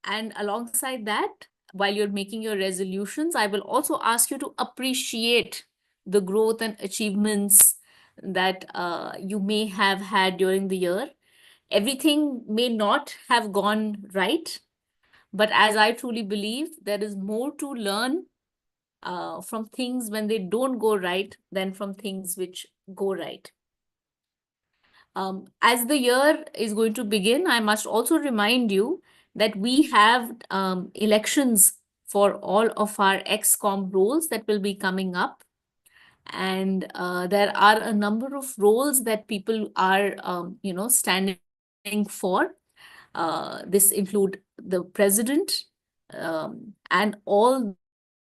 And alongside that, while you're making your resolutions, I will also ask you to appreciate the growth and achievements that you may have had during the year. Everything may not have gone right, but as I truly believe, there is more to learn from things when they don't go right than from things which go right. As the year is going to begin, I must also remind you that we have elections for all of our XCOM roles that will be coming up. And there are a number of roles that people are, standing for. This include the president and all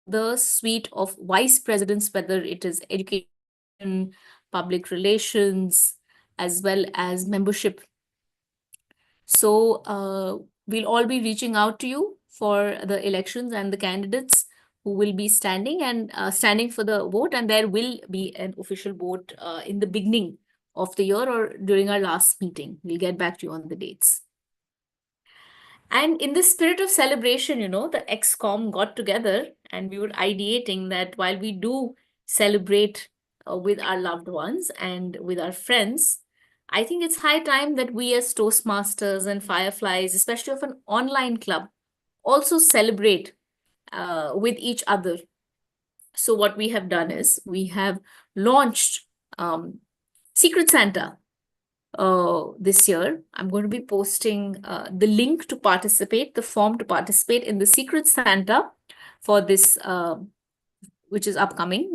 the suite of vice presidents, whether it is education, public relations, as well as membership. So we'll all be reaching out to you for the elections and the candidates who will be standing for the vote, and there will be an official vote in the beginning of the year or during our last meeting. We'll get back to you on the dates. And in the spirit of celebration, the XCOM got together and we were ideating that while we do celebrate with our loved ones and with our friends, I think it's high time that we as Toastmasters and Fireflies, especially of an online club, also celebrate with each other. So what we have done is we have launched Secret Santa this year. I'm going to be posting the link to participate, the form to participate in the Secret Santa for this, which is upcoming.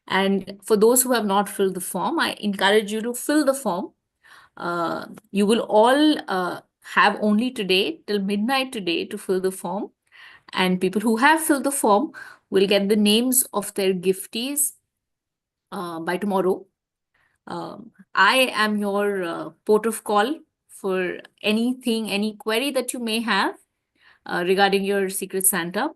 And for those who have not filled the form, I encourage you to fill the form. You will all have only today till midnight today to fill the form. And people who have filled the form will get the names of their giftees by tomorrow. I am your port of call for anything, any query that you may have regarding your Secret Santa.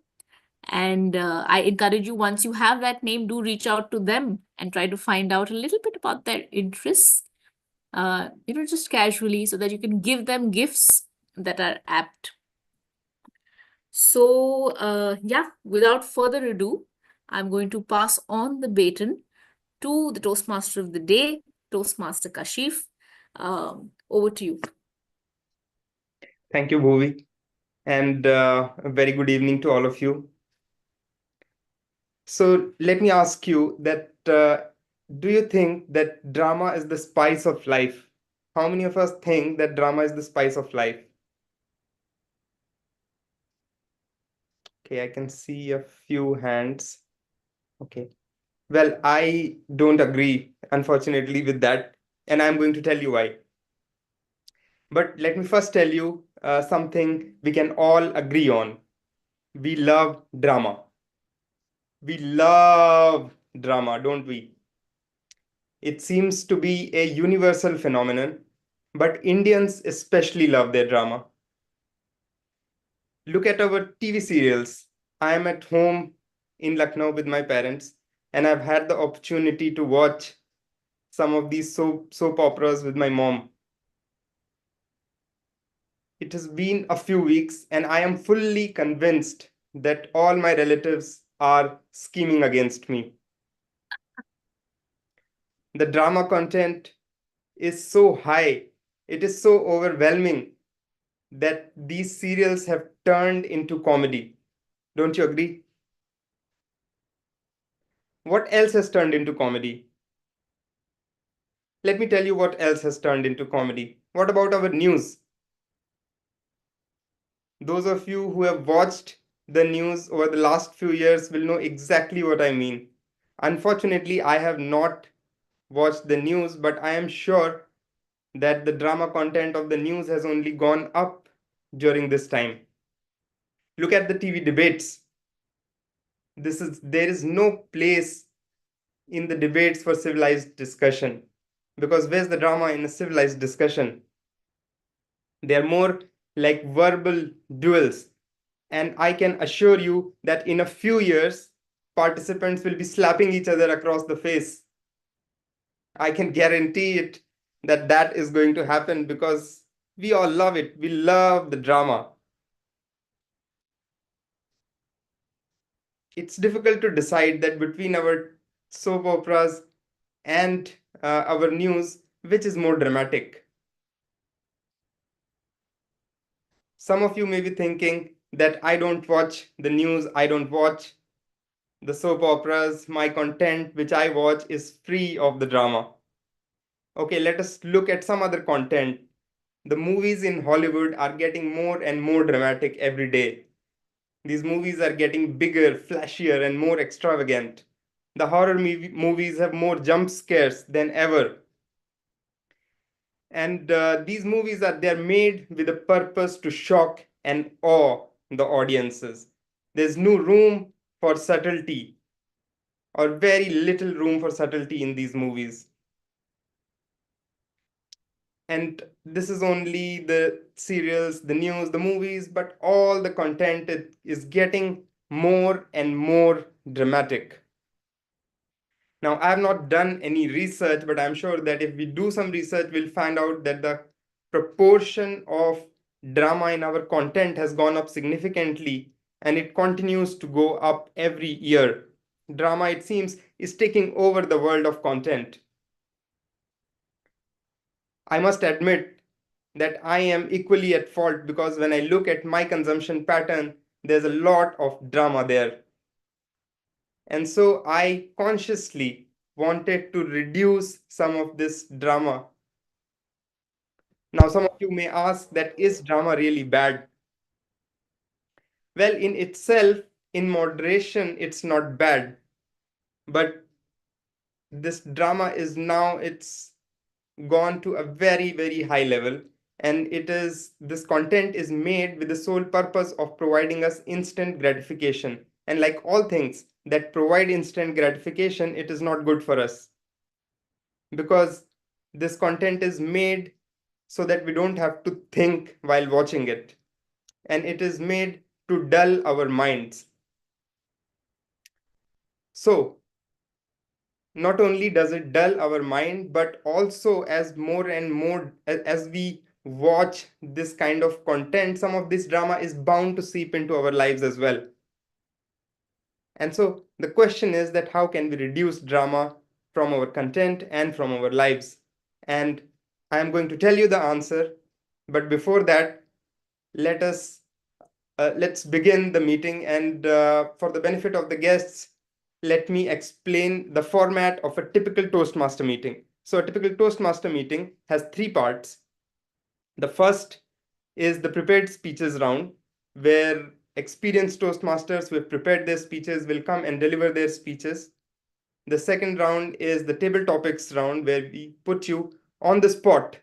And I encourage you, once you have that name, do reach out to them and try to find out a little bit about their interests, just casually, so that you can give them gifts that are apt. So, without further ado, I'm going to pass on the baton to the Toastmaster of the day, Toastmaster Kashif. Over to you. Thank you, Bhuvi. And a very good evening to all of you. So let me ask you that, do you think that drama is the spice of life? How many of us think that drama is the spice of life? Okay, I can see a few hands. Okay. Well, I don't agree, unfortunately, with that. And I'm going to tell you why. But let me first tell you something we can all agree on. We love drama. We love drama, don't we? It seems to be a universal phenomenon, but Indians especially love their drama. Look at our TV serials. I am at home in Lucknow with my parents, and I've had the opportunity to watch some of these soap operas with my mom. It has been a few weeks, and I am fully convinced that all my relatives are scheming against me. The drama content is so high, it is so overwhelming that these serials have turned into comedy. Don't you agree? What else has turned into comedy? Let me tell you what else has turned into comedy. What about our news? Those of you who have watched the news over the last few years will know exactly what I mean. Unfortunately, I have not watched the news, but I am sure that the drama content of the news has only gone up during this time. Look at the TV debates. There is no place in the debates for civilized discussion, because where's the drama in a civilized discussion? They are more like verbal duels, and I can assure you that in a few years participants will be slapping each other across the face. I can guarantee it that is going to happen, because we all love it. We love the drama. it's difficult to decide that between our soap operas and our news, which is more dramatic. Some of you may be thinking that I don't watch the news, I don't watch the soap operas, my content which I watch is free of the drama. Okay, let us look at some other content. The movies in Hollywood are getting more and more dramatic every day. These movies are getting bigger, flashier, and more extravagant. The horror movies have more jump scares than ever. And these movies are they're made with a purpose to shock and awe the audiences. There's no room for subtlety, or very little room for subtlety in these movies. And this is only the serials, the news, the movies, but all the content is getting more and more dramatic. Now, I have not done any research, but I'm sure that if we do some research, we'll find out that the proportion of drama in our content has gone up significantly, and it continues to go up every year. Drama, it seems, is taking over the world of content. I must admit that I am equally at fault because when I look at my consumption pattern, there's a lot of drama there. And so I consciously wanted to reduce some of this drama. Now, some of you may ask that is drama really bad? Well, in itself, in moderation, it's not bad. But this drama is now, it's gone to a very, very high level. And it is, this content is made with the sole purpose of providing us instant gratification. And like all things that provide instant gratification, it is not good for us because this content is made so that we don't have to think while watching it. And it is made to dull our minds. So, not only does it dull our mind, but also as more and more as we watch this kind of content, some of this drama is bound to seep into our lives as well. And so the question is that how can we reduce drama from our content and from our lives? And I am going to tell you the answer. But before that, let us let's begin the meeting. And for the benefit of the guests, let me explain the format of a typical Toastmaster meeting. So a typical Toastmaster meeting has three parts. The first is the prepared speeches round, where experienced Toastmasters who have prepared their speeches will come and deliver their speeches. The second round is the table topics round, where we put you on the spot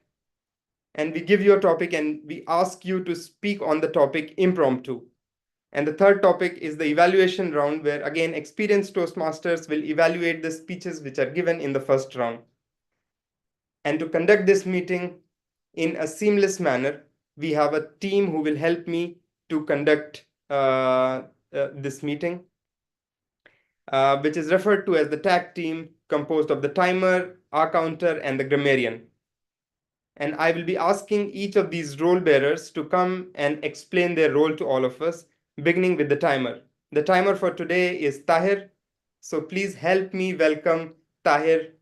and we give you a topic and we ask you to speak on the topic impromptu. And the third topic is the evaluation round, where again experienced Toastmasters will evaluate the speeches which are given in the first round. And to conduct this meeting in a seamless manner, we have a team who will help me to conduct this meeting, which is referred to as the tag team, composed of the timer, our counter, and the grammarian. And I will be asking each of these role bearers to come and explain their role to all of us, beginning with the timer. The timer for today is Tahir. So please help me welcome Tahir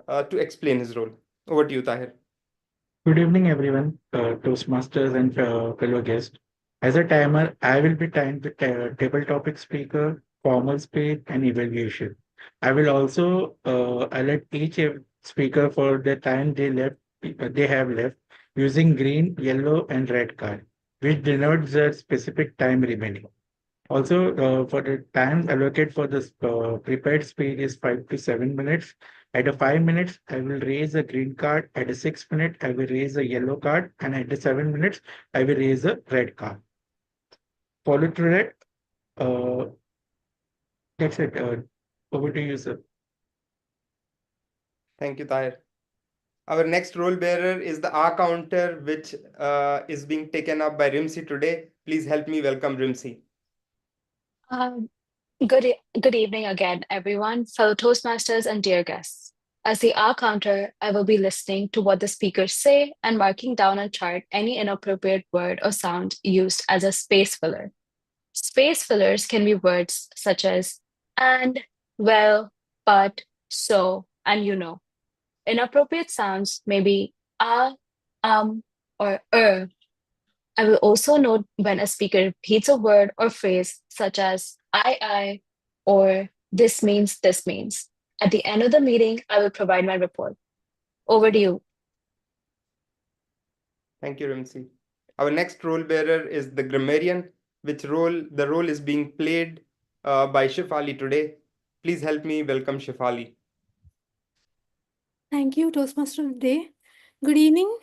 to explain his role. Over to you, Tahir. Good evening, everyone, Toastmasters and fellow guests. As a timer, I will be timed the table topic speaker, formal speech, and evaluation. I will also alert each speaker for the time they have left using green, yellow, and red card, which denotes the specific time remaining. Also, for the time allocated for this prepared speech is 5 to 7 minutes. At a 5 minutes, I will raise a green card. At a 6 minute, I will raise a yellow card. And at the 7 minutes, I will raise a red card. Follow through that. Uh, that's it. Over to you, sir. Thank you, Tahir. Our next role bearer is the R counter, which is being taken up by Rimsi today. Please help me welcome Rimsi. Um, good evening again, everyone, fellow Toastmasters and dear guests. As the R counter, I will be listening to what the speakers say and marking down on chart any inappropriate word or sound used as a space filler. Space fillers can be words such as and, well, but, so, and you know. Inappropriate sounds may be um, or I will also note when a speaker repeats a word or phrase such as I, or this means. At the end of the meeting, I will provide my report. Over to you. Thank you, Rimsi. Our next role bearer is the grammarian, the role is being played by Shifali today. Please help me welcome Shifali. Thank you, Toastmaster of the day. Good evening,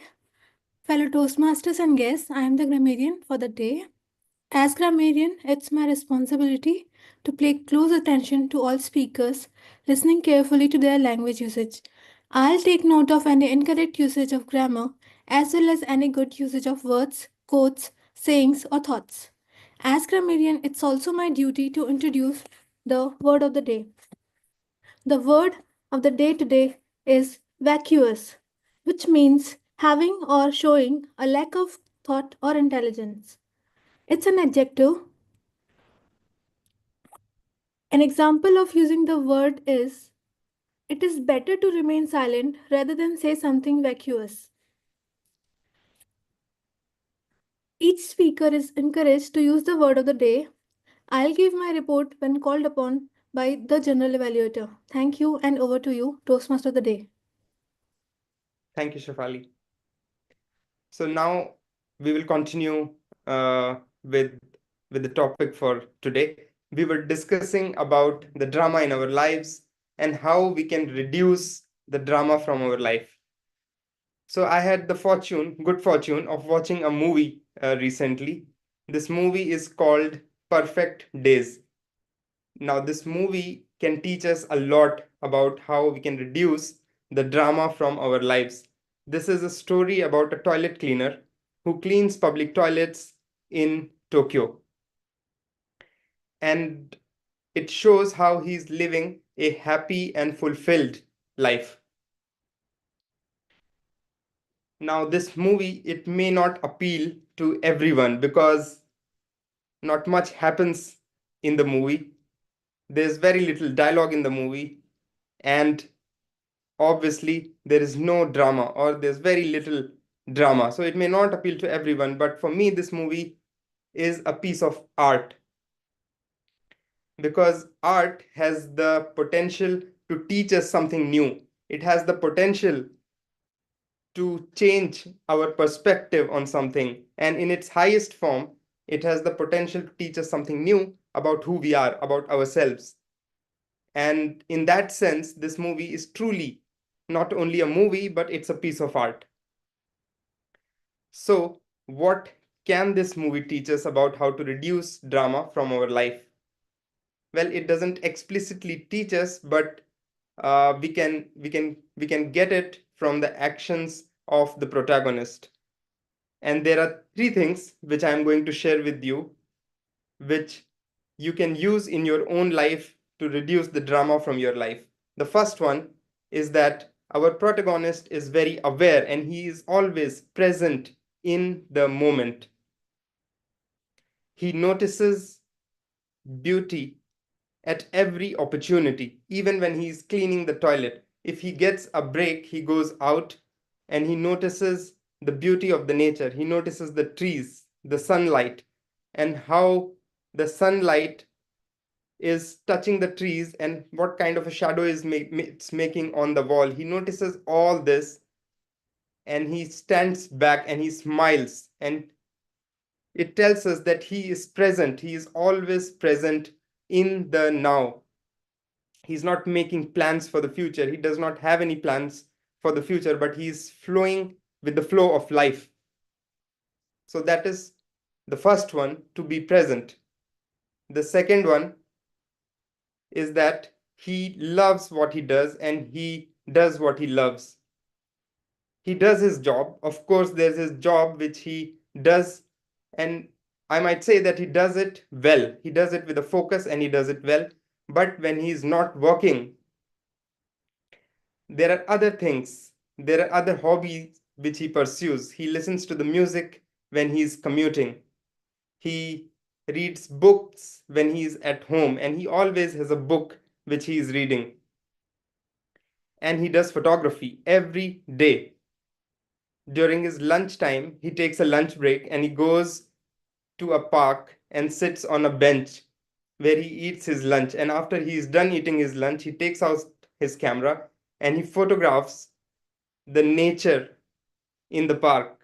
fellow Toastmasters and guests. I am the grammarian for the day. As grammarian, it's my responsibility to pay close attention to all speakers, listening carefully to their language usage. I'll take note of any incorrect usage of grammar as well as any good usage of words, quotes, sayings, or thoughts. As grammarian, it's also my duty to introduce the word of the day. The word of the day today is vacuous, which means having or showing a lack of thought or intelligence. It's an adjective. An example of using the word is it is better to remain silent rather than say something vacuous. Each speaker is encouraged to use the word of the day. I'll give my report when called upon by the general evaluator. Thank you, and over to you, Toastmaster of the day. Thank you, Shifali. So now we will continue uh, with the topic for today. We were discussing about the drama in our lives and how we can reduce the drama from our life. So I had the good fortune of watching a movie recently. This movie is called Perfect Days. Now, this movie can teach us a lot about how we can reduce the drama from our lives. This is a story about a toilet cleaner who cleans public toilets in Tokyo. And it shows how he's living a happy and fulfilled life. Now, this movie, it may not appeal to everyone because not much happens in the movie. There's very little dialogue in the movie, and obviously there is no drama, or there's very little drama. So it may not appeal to everyone, but for me, this movie is a piece of art because art has the potential to teach us something new. It has the potential to change our perspective on something. And in its highest form, it has the potential to teach us something new about who we are, about ourselves. And in that sense, this movie is truly not only a movie, but it's a piece of art. So, what can this movie teach us about how to reduce drama from our life? Well, it doesn't explicitly teach us, but we can get it from the actions of the protagonist. And there are three things which I am going to share with you, which you can use in your own life to reduce the drama from your life. The first one is that our protagonist is very aware and he is always present in the moment. He notices beauty at every opportunity, even when he's cleaning the toilet. If he gets a break, he goes out and he notices the beauty of the nature. He notices the trees, the sunlight, and how the sunlight is touching the trees and what kind of a shadow it's making on the wall. He notices all this and he stands back and he smiles, and it tells us that he is present. He is always present in the now. He's not making plans for the future. He does not have any plans for the future, but he's flowing with the flow of life. So that is the first one, to be present. The second one is that he loves what he does and he does what he loves. He does his job. Of course, there's his job which he does, and I might say that he does it well. He does it with a focus and he does it well. But when he's not working, there are other things, there are other hobbies which he pursues. He listens to the music when he's commuting. He reads books when he is at home, and he always has a book which he is reading. And he does photography every day. During his lunchtime, he takes a lunch break and he goes to a park and sits on a bench where he eats his lunch. And after he is done eating his lunch, he takes out his camera and he photographs the nature in the park.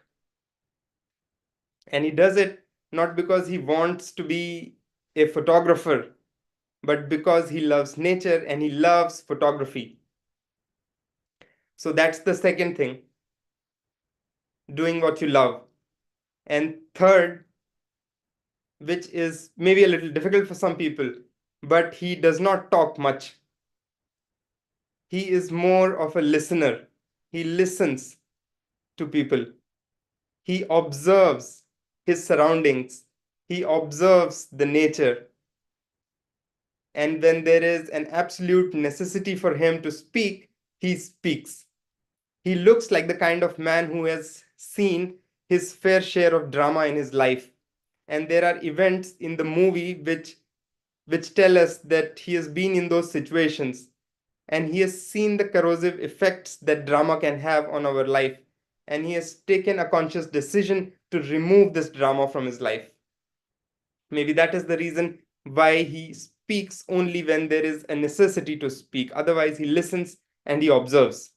And he does it not because he wants to be a photographer, but because he loves nature and he loves photography. So that's the second thing, doing what you love. And third, which is maybe a little difficult for some people, but he does not talk much. He is more of a listener. He listens to people. He observes his surroundings. He observes the nature. And when there is an absolute necessity for him to speak, he speaks. He looks like the kind of man who has seen his fair share of drama in his life. And there are events in the movie which tell us that he has been in those situations and he has seen the corrosive effects that drama can have on our life, and he has taken a conscious decision to remove this drama from his life. Maybe that is the reason why he speaks only when there is a necessity to speak. Otherwise, he listens and he observes.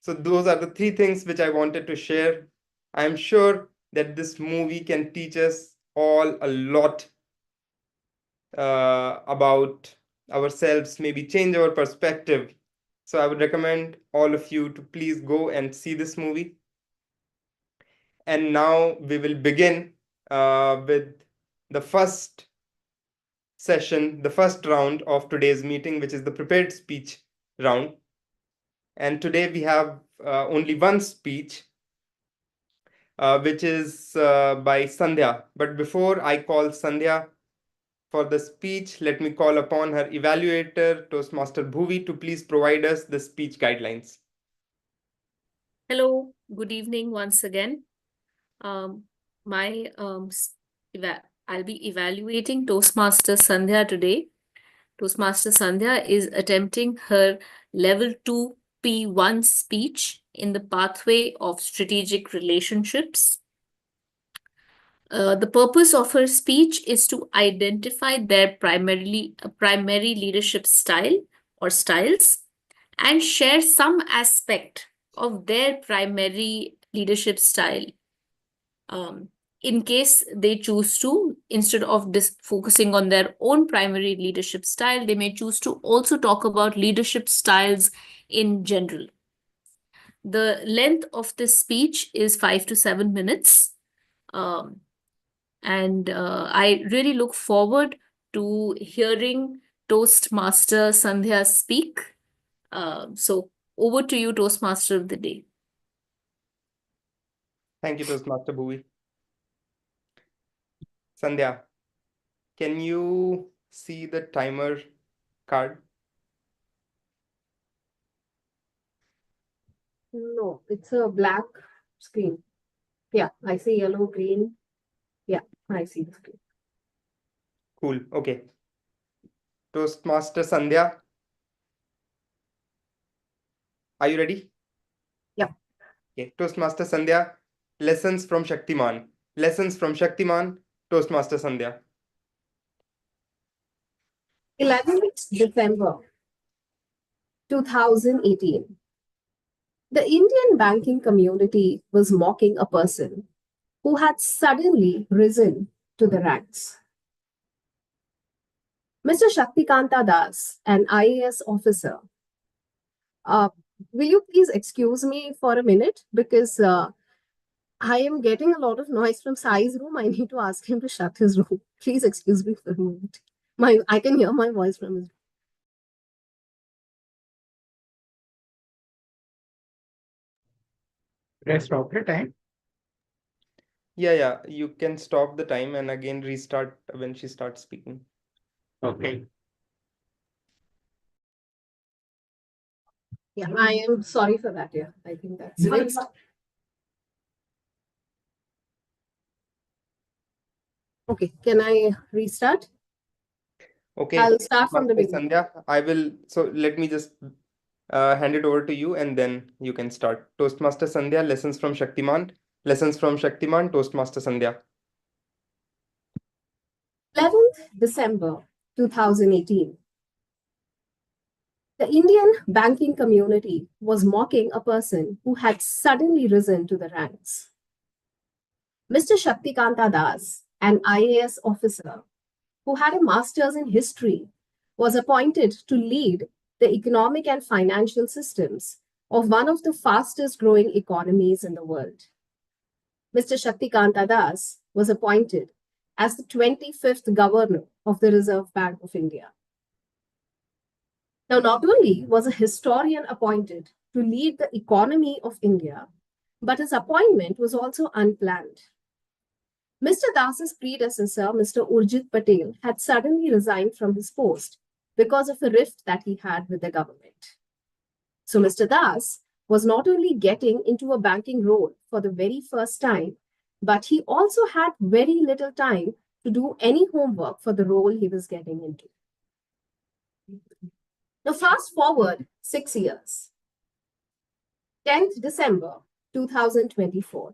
So those are the three things which I wanted to share. I'm sure that this movie can teach us all a lot about ourselves, maybe change our perspective. So I would recommend all of you to please go and see this movie. And now we will begin with the first session, the first round of today's meeting, which is the prepared speech round. And today we have only one speech, which is by Sandhya. But before I call Sandhya for the speech, let me call upon her evaluator, Toastmaster Bhuvi, to please provide us the speech guidelines. Hello, good evening once again. I'll be evaluating Toastmaster Sandhya today. Toastmaster Sandhya is attempting her level 2 P1 speech in the pathway of strategic relationships. The purpose of her speech is to identify their primary leadership style or styles and share some aspect of their primary leadership style. In case they choose to, instead of focusing on their own primary leadership style, they may choose to also talk about leadership styles in general. The length of this speech is 5 to 7 minutes. And I really look forward to hearing Toastmaster Sandhya speak. So over to you, Toastmaster of the day. Thank you, Toastmaster Bhuvi. Sandhya, can you see the timer card? No, it's a black screen. Yeah, I see yellow, green. Yeah, I see the screen. Cool. Okay. Toastmaster Sandhya, are you ready? Yeah. Okay. Toastmaster Sandhya, lessons from Shaktiman. Lessons from Shaktiman, Toastmaster Sandhya. 11th December 2018. The Indian banking community was mocking a person who had suddenly risen to the ranks. Mr. Shaktikanta Das, an IAS officer, will you please excuse me for a minute? Because I am getting a lot of noise from Sai's room. I need to ask him to shut his room. Please excuse me for a moment. I can hear my voice from his room. Should I stop the time? Yeah, you can stop the time and again restart when she starts speaking. Okay. Yeah, I am sorry for that. Yeah, I think that's fixed. Okay, can I restart? Okay, I'll start from the Master beginning. Sandhya, I will. So let me just hand it over to you, and then you can start. Toastmaster Sandhya, lessons from Shaktiman, Toastmaster Sandhya. 11th December 2018. The Indian banking community was mocking a person who had suddenly risen to the ranks. Mr. Shaktikanta Das, an IAS officer who had a master's in history, was appointed to lead the economic and financial systems of one of the fastest growing economies in the world. Mr. Shaktikanta Das was appointed as the 25th governor of the Reserve Bank of India. Now, not only was a historian appointed to lead the economy of India, but his appointment was also unplanned. Mr. Das's predecessor, Mr. Urjit Patel, had suddenly resigned from his post because of a rift that he had with the government. So Mr. Das was not only getting into a banking role for the very first time, but he also had very little time to do any homework for the role he was getting into. Now, fast forward 6 years. 10th December 2024.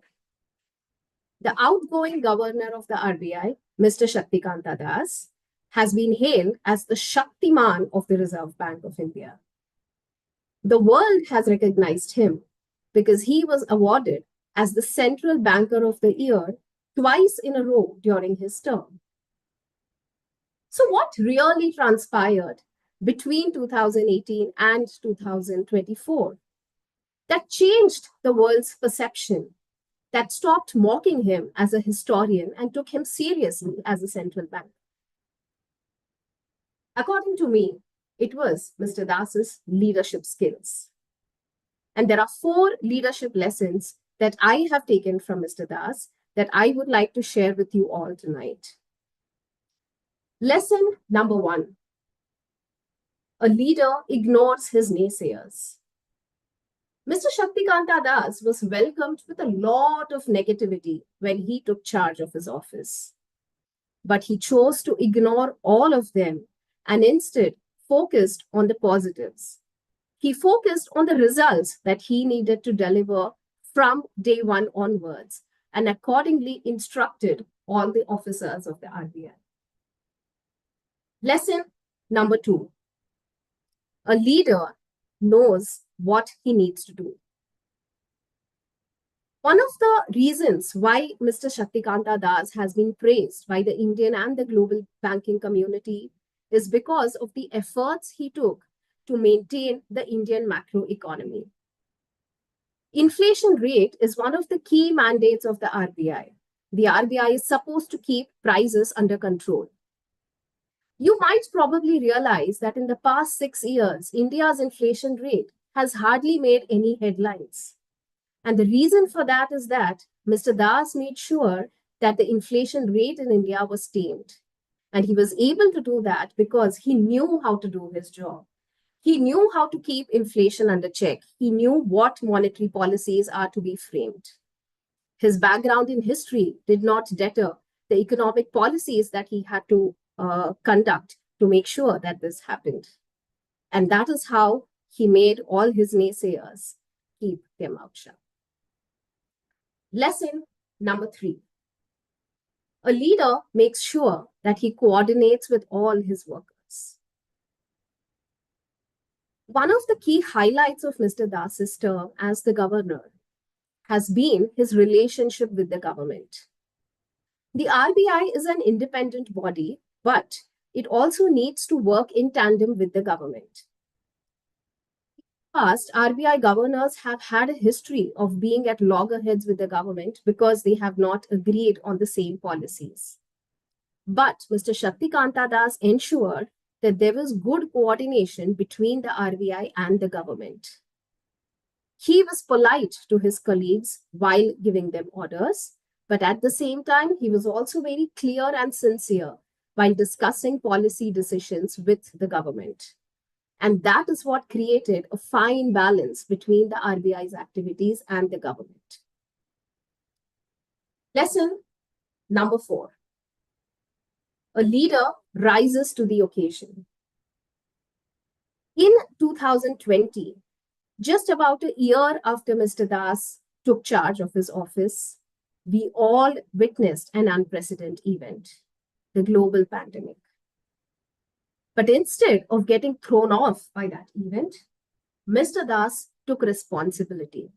The outgoing governor of the RBI, Mr. Shaktikanta Das, has been hailed as the Shaktiman of the Reserve Bank of India. The world has recognized him because he was awarded as the Central Banker of the Year twice in a row during his term. So, what really transpired between 2018 and 2024 that changed the world's perception, that stopped mocking him as a historian and took him seriously as a central bank? According to me, it was Mr. Das's leadership skills. And there are 4 leadership lessons that I have taken from Mr. Das that I would like to share with you all tonight. Lesson number 1. A leader ignores his naysayers. Mr. Shaktikanta Das was welcomed with a lot of negativity when he took charge of his office. But he chose to ignore all of them and instead focused on the positives. He focused on the results that he needed to deliver from day 1 onwards and accordingly instructed all the officers of the RBI. Lesson number 2. A leader knows what he needs to do. One of the reasons why Mr. Shaktikanta Das has been praised by the Indian and the global banking community is because of the efforts he took to maintain the Indian macroeconomy. Inflation rate is one of the key mandates of the RBI. The RBI is supposed to keep prices under control. You might probably realize that in the past 6 years, India's inflation rate has hardly made any headlines. And the reason for that is that Mr. Das made sure that the inflation rate in India was tamed. And he was able to do that because he knew how to do his job. He knew how to keep inflation under check. He knew what monetary policies are to be framed. His background in history did not deter the economic policies that he had to conduct to make sure that this happened. And that is how he made all his naysayers keep their mouth shut. Lesson number 3. A leader makes sure that he coordinates with all his workers. One of the key highlights of Mr. Das's term as the governor has been his relationship with the government. The RBI is an independent body, but it also needs to work in tandem with the government. In the past, RBI governors have had a history of being at loggerheads with the government because they have not agreed on the same policies. But Mr. Shaktikanta Das ensured that there was good coordination between the RBI and the government. He was polite to his colleagues while giving them orders, but at the same time, he was also very clear and sincere while discussing policy decisions with the government. And that is what created a fine balance between the RBI's activities and the government. Lesson number 4. A leader rises to the occasion. In 2020, just about a year after Mr. Das took charge of his office, we all witnessed an unprecedented event, the global pandemic. But instead of getting thrown off by that event, Mr. Das took responsibility.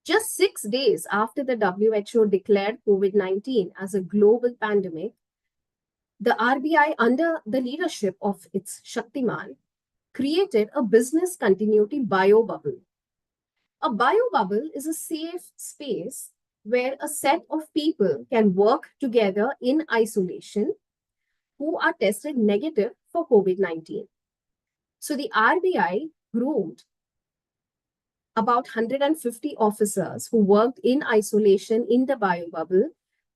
Just 6 days after the WHO declared COVID-19 as a global pandemic, the RBI, under the leadership of its Shaktiman, created a business continuity biobubble. A biobubble is a safe space where a set of people can work together in isolation who are tested negative for COVID-19. So the RBI groomed about 150 officers who worked in isolation in the biobubble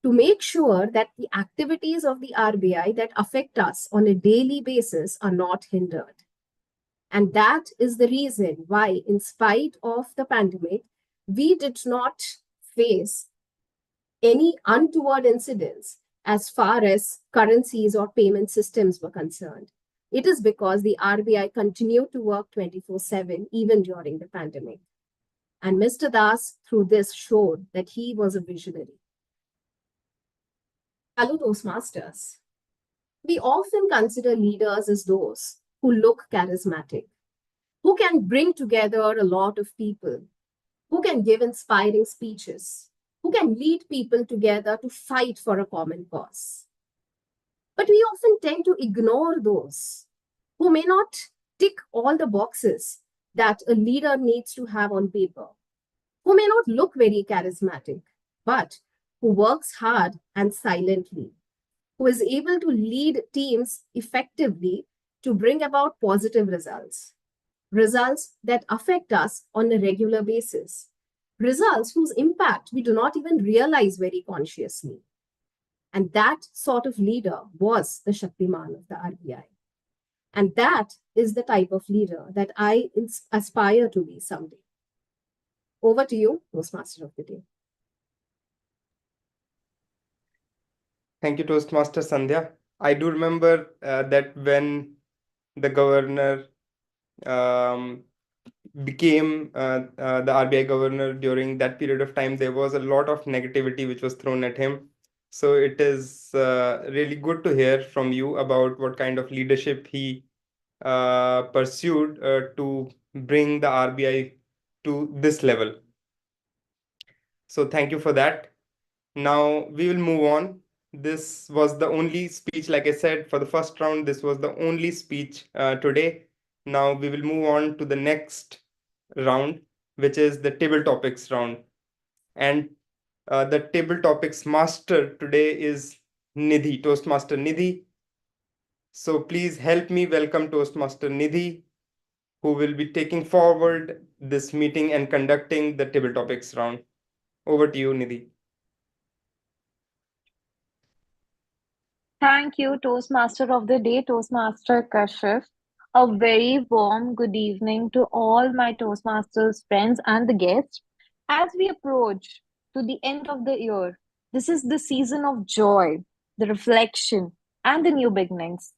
to make sure that the activities of the RBI that affect us on a daily basis are not hindered. And that is the reason why, in spite of the pandemic, we did not face any untoward incidents as far as currencies or payment systems were concerned. It is because the RBI continued to work 24/7 even during the pandemic. And Mr. Das, through this, showed that he was a visionary. Hello, Toastmasters. We often consider leaders as those who look charismatic, who can bring together a lot of people, who can give inspiring speeches, who can lead people together to fight for a common cause. But we often tend to ignore those who may not tick all the boxes that a leader needs to have on paper, who may not look very charismatic, but who works hard and silently, who is able to lead teams effectively to bring about positive results, results that affect us on a regular basis, results whose impact we do not even realize very consciously. And that sort of leader was the Shaktiman of the RBI. And that is the type of leader that I aspire to be someday. Over to you, Toastmaster of the Day. Thank you, Toastmaster Sandhya. I do remember that when the governor became the RBI governor, during that period of time, there was a lot of negativity which was thrown at him. So it is really good to hear from you about what kind of leadership he pursued to bring the RBI to this level. So thank you for that. Now we will move on. This was the only speech, like I said, for the first round. This was the only speech today. Now we will move on to the next round, which is the table topics round. And the table topics master today is Nidhi, Toastmaster Nidhi. So please help me welcome Toastmaster Nidhi, who will be taking forward this meeting and conducting the table topics round. Over to you, Nidhi. Thank you, Toastmaster of the Day, Toastmaster Kashyap. A very warm good evening to all my Toastmasters friends and the guests. As we approach to the end of the year, this is the season of joy, the reflection, and the new beginnings.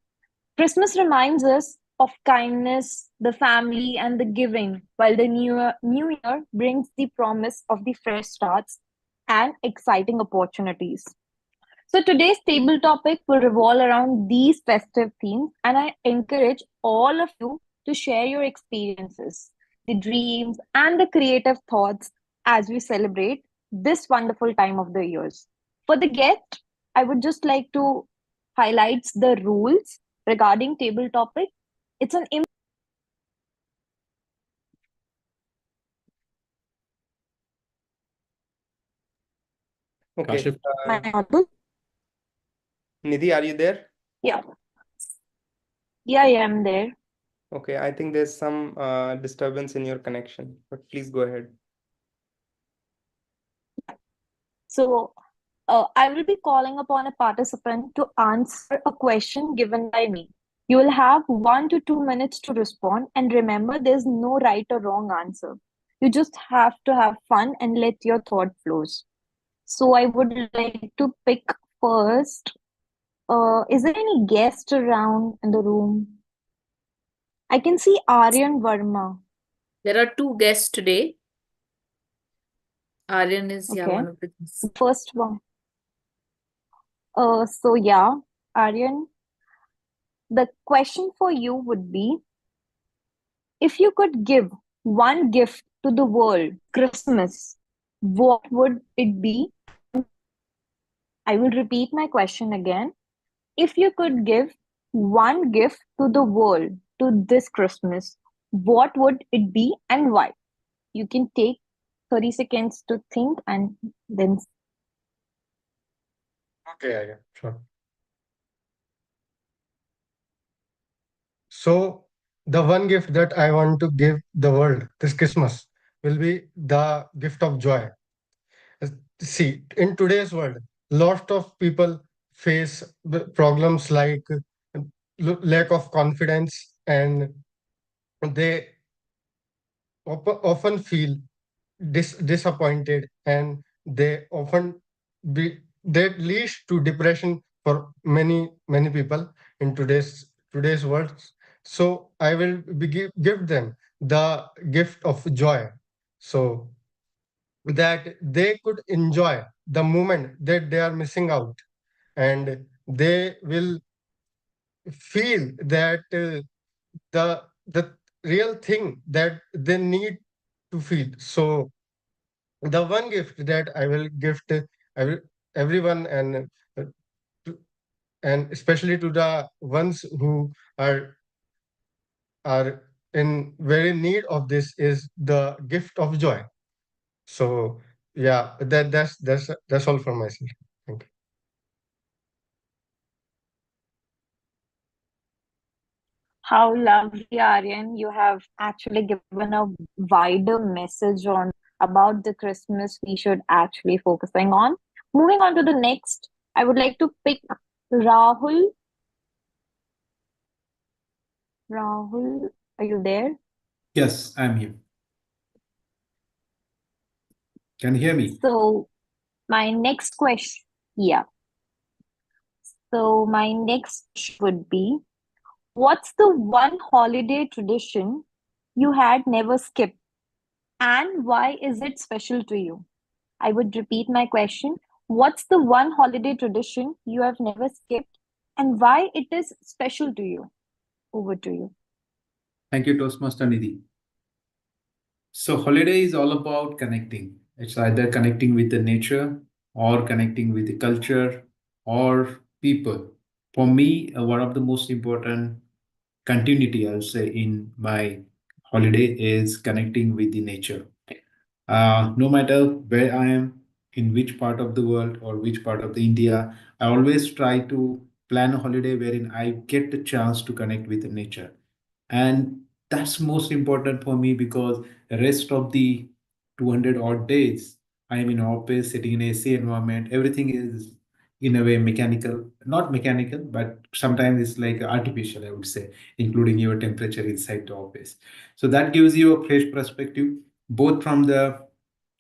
Christmas reminds us of kindness, the family, and the giving, while the new year brings the promise of the fresh starts and exciting opportunities. So today's table topic will revolve around these festive themes, and I encourage all of you to share your experiences, the dreams, and the creative thoughts as we celebrate this wonderful time of the years. For the guest, I would just like to highlight the rules regarding table topic. It's an Okay. Kashif, Am I audible? Nidhi, are you there? Yeah. Yeah, I am there. Okay, I think there's some disturbance in your connection, but please go ahead. So I will be calling upon a participant to answer a question given by me. You will have 1 to 2 minutes to respond, and remember, there's no right or wrong answer. You just have to have fun and let your thought flows. So I would like to pick first Is there any guest around in the room? I can see Aryan Verma. There are two guests today. Aryan is, yeah, Okay. one of the guests. The first one. So yeah, Aryan, the question for you would be, if you could give one gift to the world, Christmas, what would it be? I will repeat my question again. If you could give one gift to the world to this Christmas, what would it be and why? You can take 30 seconds to think and then Okay, yeah, sure. So the one gift that I want to give the world this Christmas will be the gift of joy. See, in today's world, lot of people face the problems like lack of confidence, and they often feel disappointed, and they often be that leads to depression for many people in today's world. So I will give them the gift of joy, so that they could enjoy the moment that they are missing out, and they will feel that the real thing that they need to feel. So the one gift that I will gift everyone, uh, and especially to the ones who are in very need of this, is the gift of joy. So yeah, that's all from myself. Thank you. how lovely, Aryan. You have actually given a wider message on about the Christmas we should actually focusing on. Moving on to the next, I would like to pick Rahul. Rahul, are you there? Yes, I'm here. Can you hear me? So my next question, yeah. So my next question would be, what's the one holiday tradition you had never skipped, and why is it special to you? I would repeat my question. What's the one holiday tradition you have never skipped, and why it is special to you? Over to you. Thank you, Toastmaster Nidhi. So, holiday is all about connecting. It's either connecting with the nature or connecting with the culture or people. For me, one of the most important continuity, I'll say, in my holiday is connecting with the nature. No matter where I am, in which part of the world or which part of the India, I always try to plan a holiday wherein I get the chance to connect with the nature. And that's most important for me because the rest of the 200 odd days, I am in office, sitting in AC environment, everything is in a way mechanical, not mechanical, but sometimes it's like artificial, I would say, including your temperature inside the office. So that gives you a fresh perspective, both from the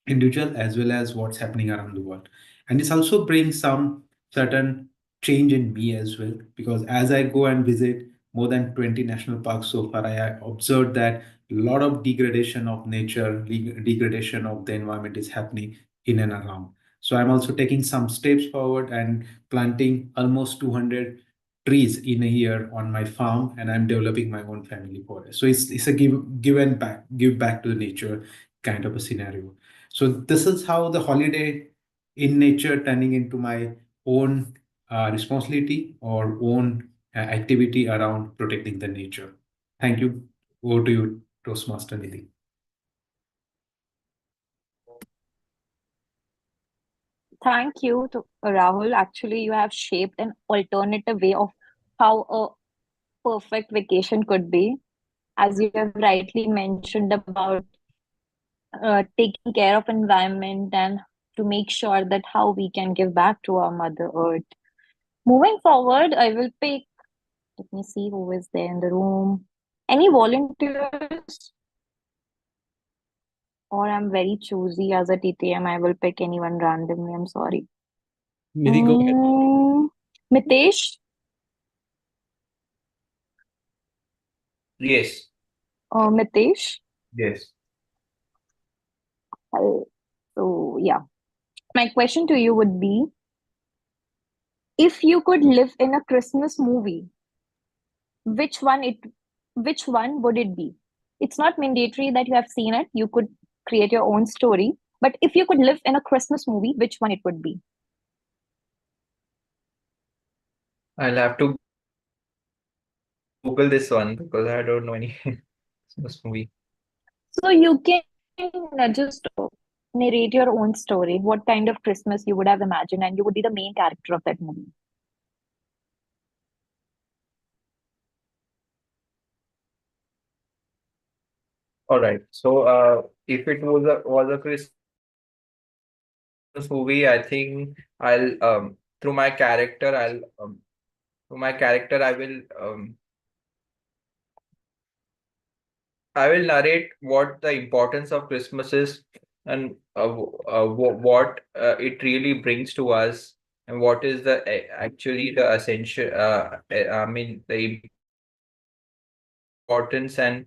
individual as well as what's happening around the world. And this also brings some certain change in me as well, because as I go and visit more than 20 national parks so far, I have observed that a lot of degradation of nature, degradation of the environment is happening in and around. So I'm also taking some steps forward and planting almost 200 trees in a year on my farm, and I'm developing my own family forest. So it's a give back to the nature kind of a scenario. So this is how the holiday in nature turning into my own responsibility or own activity around protecting the nature. Thank you. Over to you, Toastmaster Nidhi. Thank you to Rahul. Actually, you have shaped an alternative way of how a perfect vacation could be, as you have rightly mentioned about taking care of environment and to make sure that how we can give back to our Mother Earth. Moving forward, I will pick, let me see who is there in the room. Any volunteers? Or I'm very choosy as a TTM. I will pick anyone randomly. I'm sorry. Nidhi, go ahead. Mitesh? Yes. Mitesh? Yes. So, yeah. My question to you would be, if you could live in a Christmas movie, which one it which one would it be? It's not mandatory that you have seen it. You could create your own story. But if you could live in a Christmas movie, which one it would be? I'll have to Google this one because I don't know any Christmas movie. So you can just narrate your own story. What kind of Christmas you would have imagined, and you would be the main character of that movie. All right. So, if it was a Christmas movie, I think through my character, through my character, I will narrate what the importance of Christmas is and what it really brings to us and what is actually the essential. I mean the importance and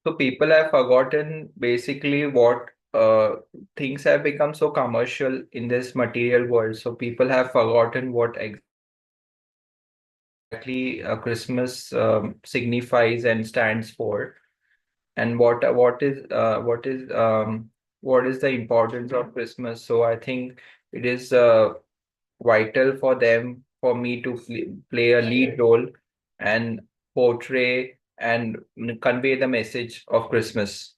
so people have forgotten basically what things have become so commercial in this material world. So people have forgotten what exactly Christmas signifies and stands for, and what is the importance of Christmas. So I think it is vital for them for me to play a lead role and portray and convey the message of Christmas,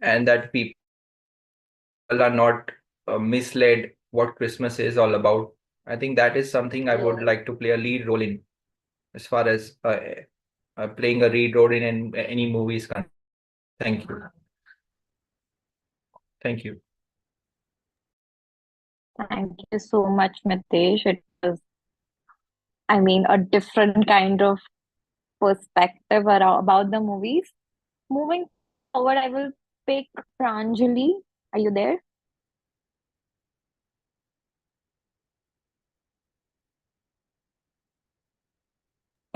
and that people are not misled what Christmas is all about. I think that is something I would like to play a lead role in, as far as playing a lead role in any movies. Thank you. Thank you. Thank you so much, Mitesh. It was, I mean, a different kind of perspective about the movies. Moving forward, I will pick Pranjali. Are you there?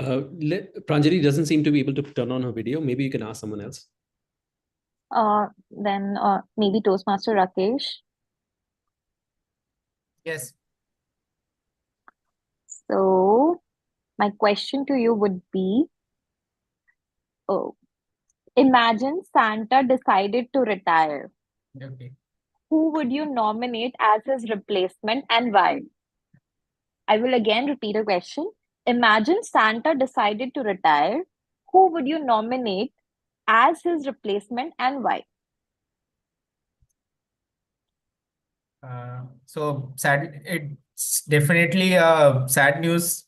Pranjali doesn't seem to be able to turn on her video. Maybe you can ask someone else. Then maybe Toastmaster Rakesh. Yes. So, my question to you would be, oh, imagine Santa decided to retire. Okay. Who would you nominate as his replacement and why? I will again repeat a question. Imagine Santa decided to retire. Who would you nominate as his replacement and why? So sad. It's definitely sad news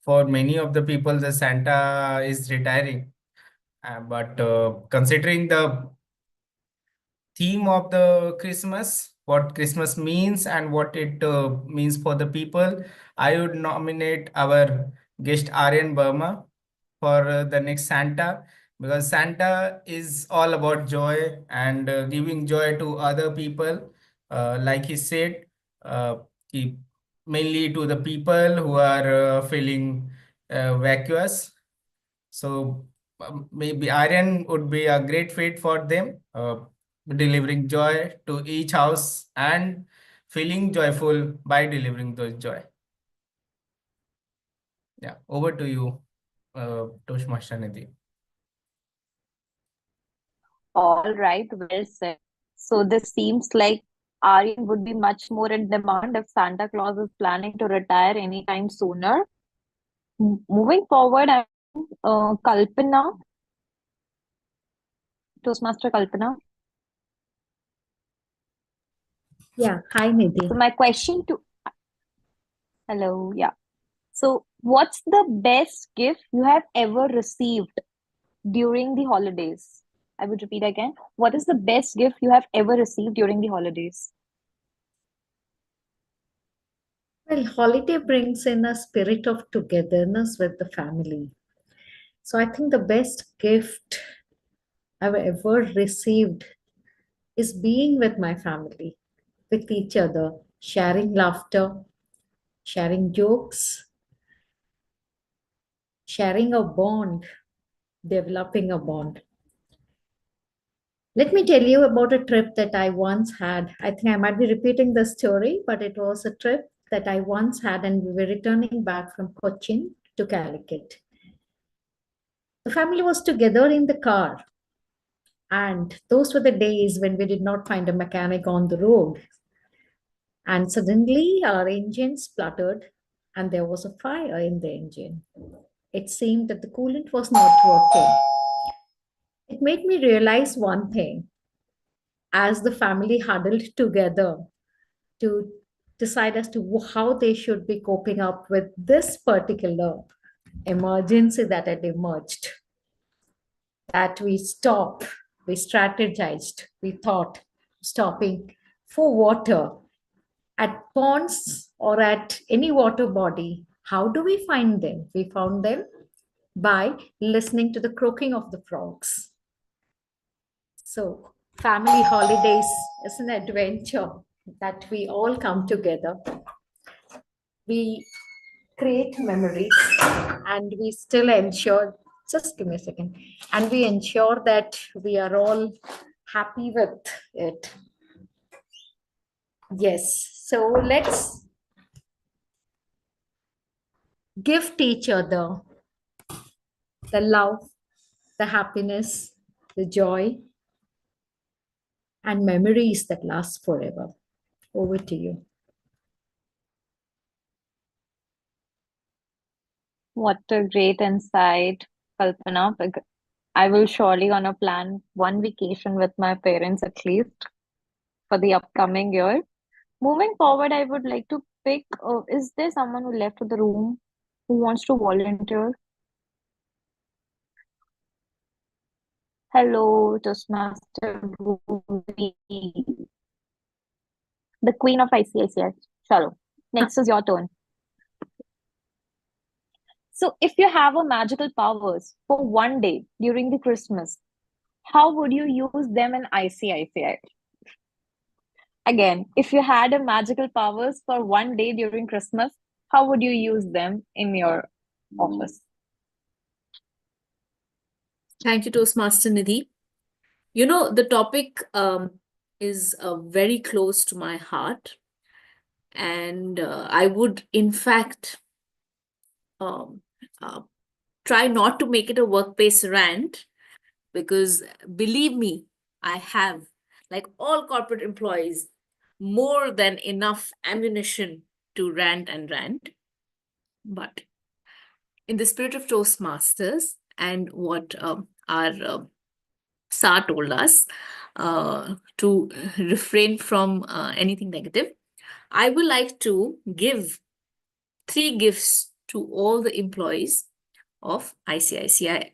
for many of the people that Santa is retiring. But considering the theme of the Christmas, what Christmas means and what it means for the people, I would nominate our guest Aryan Burma for the next Santa, because Santa is all about joy and giving joy to other people. Like he said, he, mainly to the people who are feeling vacuous. So maybe Aryan would be a great fit for them, delivering joy to each house and feeling joyful by delivering those joy. Yeah, over to you, Toshmaster Nidhi. All right, well said. So this seems like Aryan would be much more in demand if Santa Claus is planning to retire anytime sooner. Moving forward, Kalpana, Toastmaster Kalpana. Yeah, hi Nidhi. So my question to hello, yeah. So what's the best gift you have ever received during the holidays? I would repeat again. What is the best gift you have ever received during the holidays? Well, holiday brings in a spirit of togetherness with the family. So I think the best gift I've ever received is being with my family, with each other, sharing laughter, sharing jokes, sharing a bond, developing a bond. Let me tell you about a trip that I once had. I think I might be repeating the story, but it was a trip that I once had, and we were returning back from Cochin to Calicut. The family was together in the car, and those were the days when we did not find a mechanic on the road. And suddenly our engine spluttered, and there was a fire in the engine. It seemed that the coolant was not working. It made me realize one thing. As the family huddled together to decide as to how they should be coping up with this particular emergency that had emerged, that we stopped, we strategized, we thought stopping for water at ponds or at any water body. How do we find them? We found them by listening to the croaking of the frogs. So, family holidays is an adventure that we all come together. We create memories and we still ensure, just give me a second, and we ensure that we are all happy with it. Yes, so let's gift each other the love, the happiness, the joy, and memories that last forever. Over to you. What a great insight, Kalpana. I will surely gonna plan one vacation with my parents at least for the upcoming year. Moving forward, I would like to pick, is there someone who left the room who wants to volunteer? Hello, Toastmaster Bhuvi, the queen of ICICI. Chalo, next is your turn. So, if you have a magical powers for one day during the Christmas, how would you use them in ICICI? Again, if you had a magical powers for one day during Christmas, how would you use them in your office? Thank you, Toastmaster Nidhi. You know, the topic is very close to my heart. And I would, in fact, um, uh, try not to make it a workplace rant, because believe me, I have, like all corporate employees, more than enough ammunition to rant and rant. But in the spirit of Toastmasters and what our Sa told us to refrain from anything negative, I would like to give 3 gifts to all the employees of ICICI.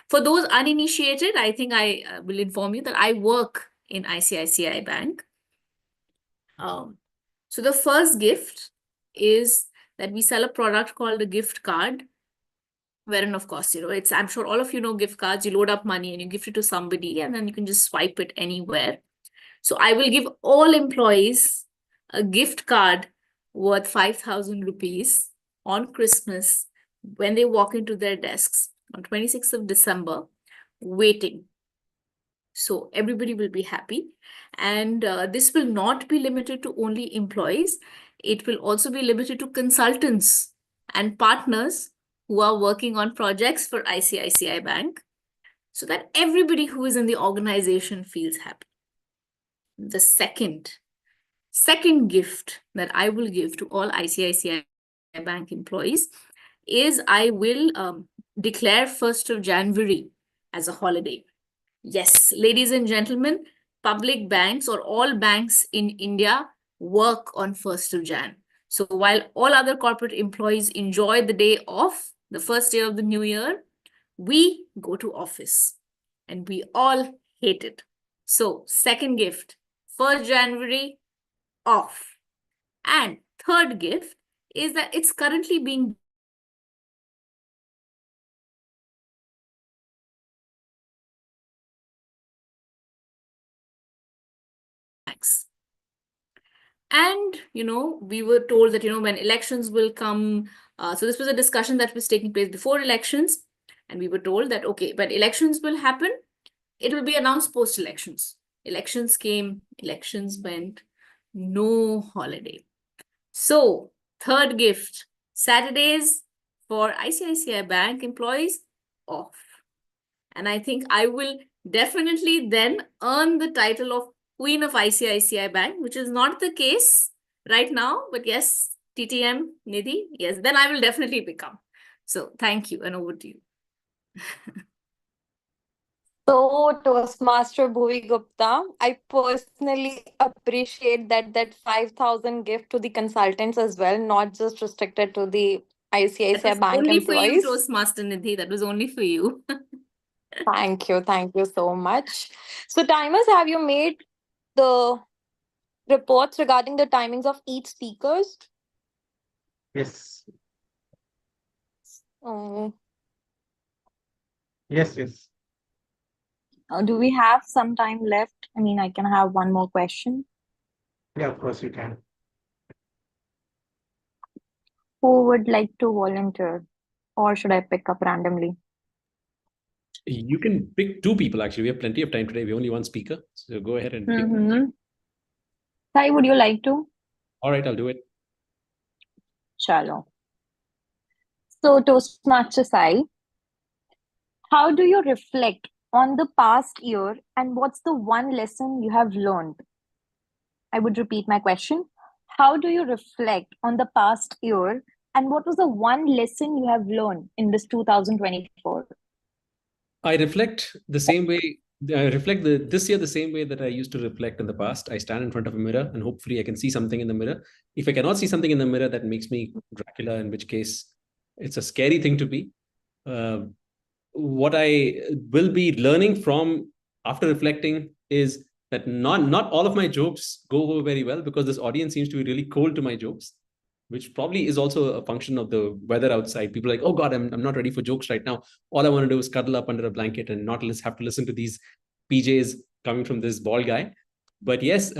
For those uninitiated, I think I will inform you that I work in ICICI Bank. So the first gift is that we sell a product called a gift card, wherein, of course, it's, I'm sure all of you know gift cards. You load up money and you gift it to somebody, and then you can just swipe it anywhere. So I will give all employees a gift card worth 5,000 rupees on Christmas when they walk into their desks on 26th of December, waiting. So everybody will be happy. And this will not be limited to only employees. It will also be limited to consultants and partners who are working on projects for ICICI Bank, so that everybody who is in the organization feels happy. The second gift that I will give to all ICICI Bank employees is I will declare 1st of January as a holiday. Yes, ladies and gentlemen, public banks or all banks in India work on 1st of Jan. So while all other corporate employees enjoy the day off, the first day of the new year, we go to office and we all hate it. So second gift, 1st January off. And third gift is that it's currently being And, we were told that, when elections will come, so this was a discussion that was taking place before elections. And we were told that, okay, but elections will happen, it will be announced post-elections. Elections came, elections went, no holiday. So, third gift, Saturdays for ICICI Bank employees off. And I think I will definitely then earn the title of Queen of ICICI Bank, which is not the case right now. But yes, TTM, Nidhi, yes, then I will definitely become. So thank you, and over to you. So, Toastmaster Bhuvi Gupta, I personally appreciate that 5,000 gift to the consultants as well, not just restricted to the That ICICI was Bank only for you, employees. Toastmaster Nidhi. That was only for you. Thank you so much. So, timers, have you made the reports regarding the timings of each speakers? Yes. Oh, Yes. do we have some time left? I mean, I can have one more question. Yeah, of course you can. Who would like to volunteer? Or should I pick up randomly? You can pick two people, actually. We have plenty of time today. We only one speaker. So go ahead and pick. Sai, would you like to? All right, I'll do it. Chalo. So, Toastmaster Sai, how do you reflect on the past year and what's the one lesson you have learned? I would repeat my question. How do you reflect on the past year and what was the one lesson you have learned in this 2024? I reflect the same way. I reflect this year the same way that I used to reflect in the past. I stand in front of a mirror and hopefully I can see something in the mirror. If I cannot see something in the mirror, that makes me Dracula, in which case it's a scary thing to be. What I will be learning from after reflecting is that not all of my jokes go over very well because this audience seems to be really cold to my jokes, which probably is also a function of the weather outside. People are like, oh God, I'm not ready for jokes right now. All I want to do is cuddle up under a blanket and not have to listen to these PJs coming from this bald guy. But yes,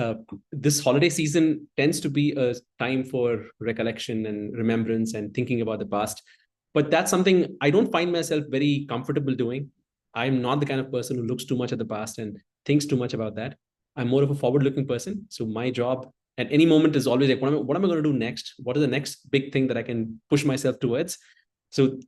this holiday season tends to be a time for recollection and remembrance and thinking about the past. But that's something I don't find myself very comfortable doing. I'm not the kind of person who looks too much at the past and thinks too much about that. I'm more of a forward-looking person. So my job at any moment is always like, what am I going to do next? What is the next big thing that I can push myself towards? So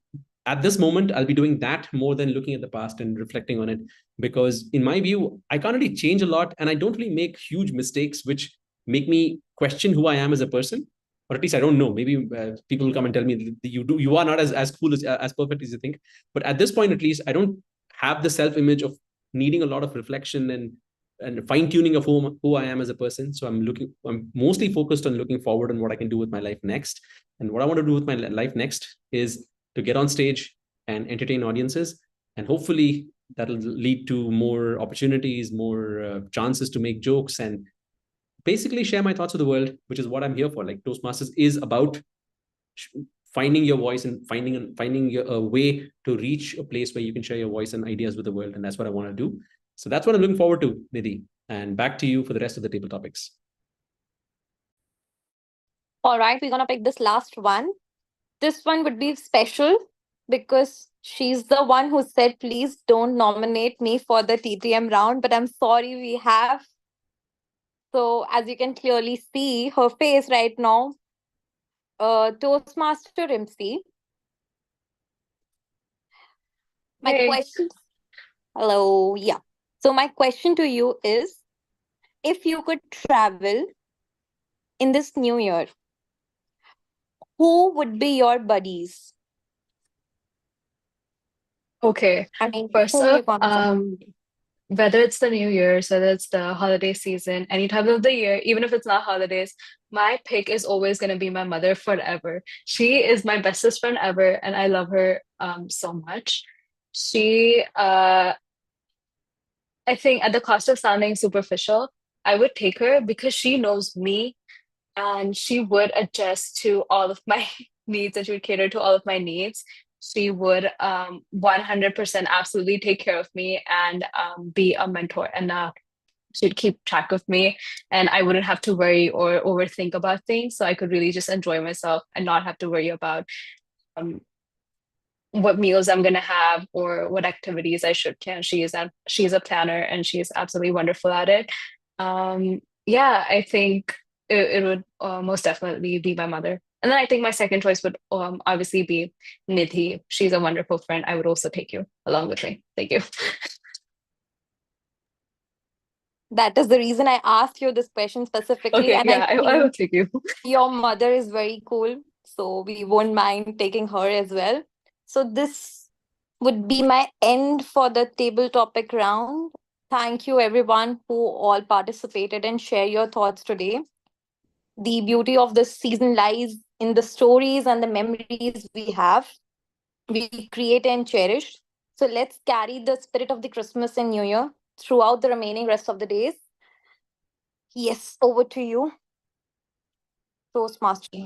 at this moment, I'll be doing that more than looking at the past and reflecting on it. Because in my view, I can't really change a lot and I don't really make huge mistakes, which make me question who I am as a person. Or at least I don't know. Maybe people will come and tell me you are not as cool as perfect as you think. But at this point, at least, I don't have the self-image of needing a lot of reflection and fine-tuning of who I am as a person. So I'm mostly focused on looking forward on what I can do with my life next. And what I want to do with my life next is to get on stage and entertain audiences. And hopefully that'll lead to more opportunities, more chances to make jokes and basically share my thoughts with the world, which is what I'm here for. Like Toastmasters is about finding your voice and finding a way to reach a place where you can share your voice and ideas with the world. And that's what I want to do. So that's what I'm looking forward to, Nidhi. And back to you for the rest of the table topics. All right, we're going to pick this last one. This one would be special because she's the one who said, please don't nominate me for the TTM round, but I'm sorry we have. So as you can clearly see her face right now, Toastmaster MC. My question. Hello, yeah. So my question to you is, if you could travel in this new year, who would be your buddies? Okay. I mean, First whom you up, gonna whether it's the New Year's, whether it's the holiday season, any time of the year, even if it's not holidays, my pick is always going to be my mother forever. She is my bestest friend ever, and I love her so much. She, I think, at the cost of sounding superficial, I would take her because she knows me and she would adjust to all of my needs and she would cater to all of my needs. She would 100% absolutely take care of me and be a mentor and she'd keep track of me, and I wouldn't have to worry or overthink about things. So I could really just enjoy myself and not have to worry about um, what meals I'm gonna have or what activities I should plan. She's a planner and she's absolutely wonderful at it. Yeah, I think it would most definitely be my mother. And then I think my second choice would obviously be Nidhi. She's a wonderful friend. I would also take you along with me. Thank you. That is the reason I asked you this question specifically. Okay, And yeah, I will think take you. your mother is very cool, so we won't mind taking her as well. So this would be my end for the table topic round. Thank you everyone who all participated and share your thoughts today. The beauty of this season lies in the stories and the memories we create and cherish. So let's carry the spirit of the Christmas and New Year throughout the remaining rest of the days. Yes, over to you, Toastmaster.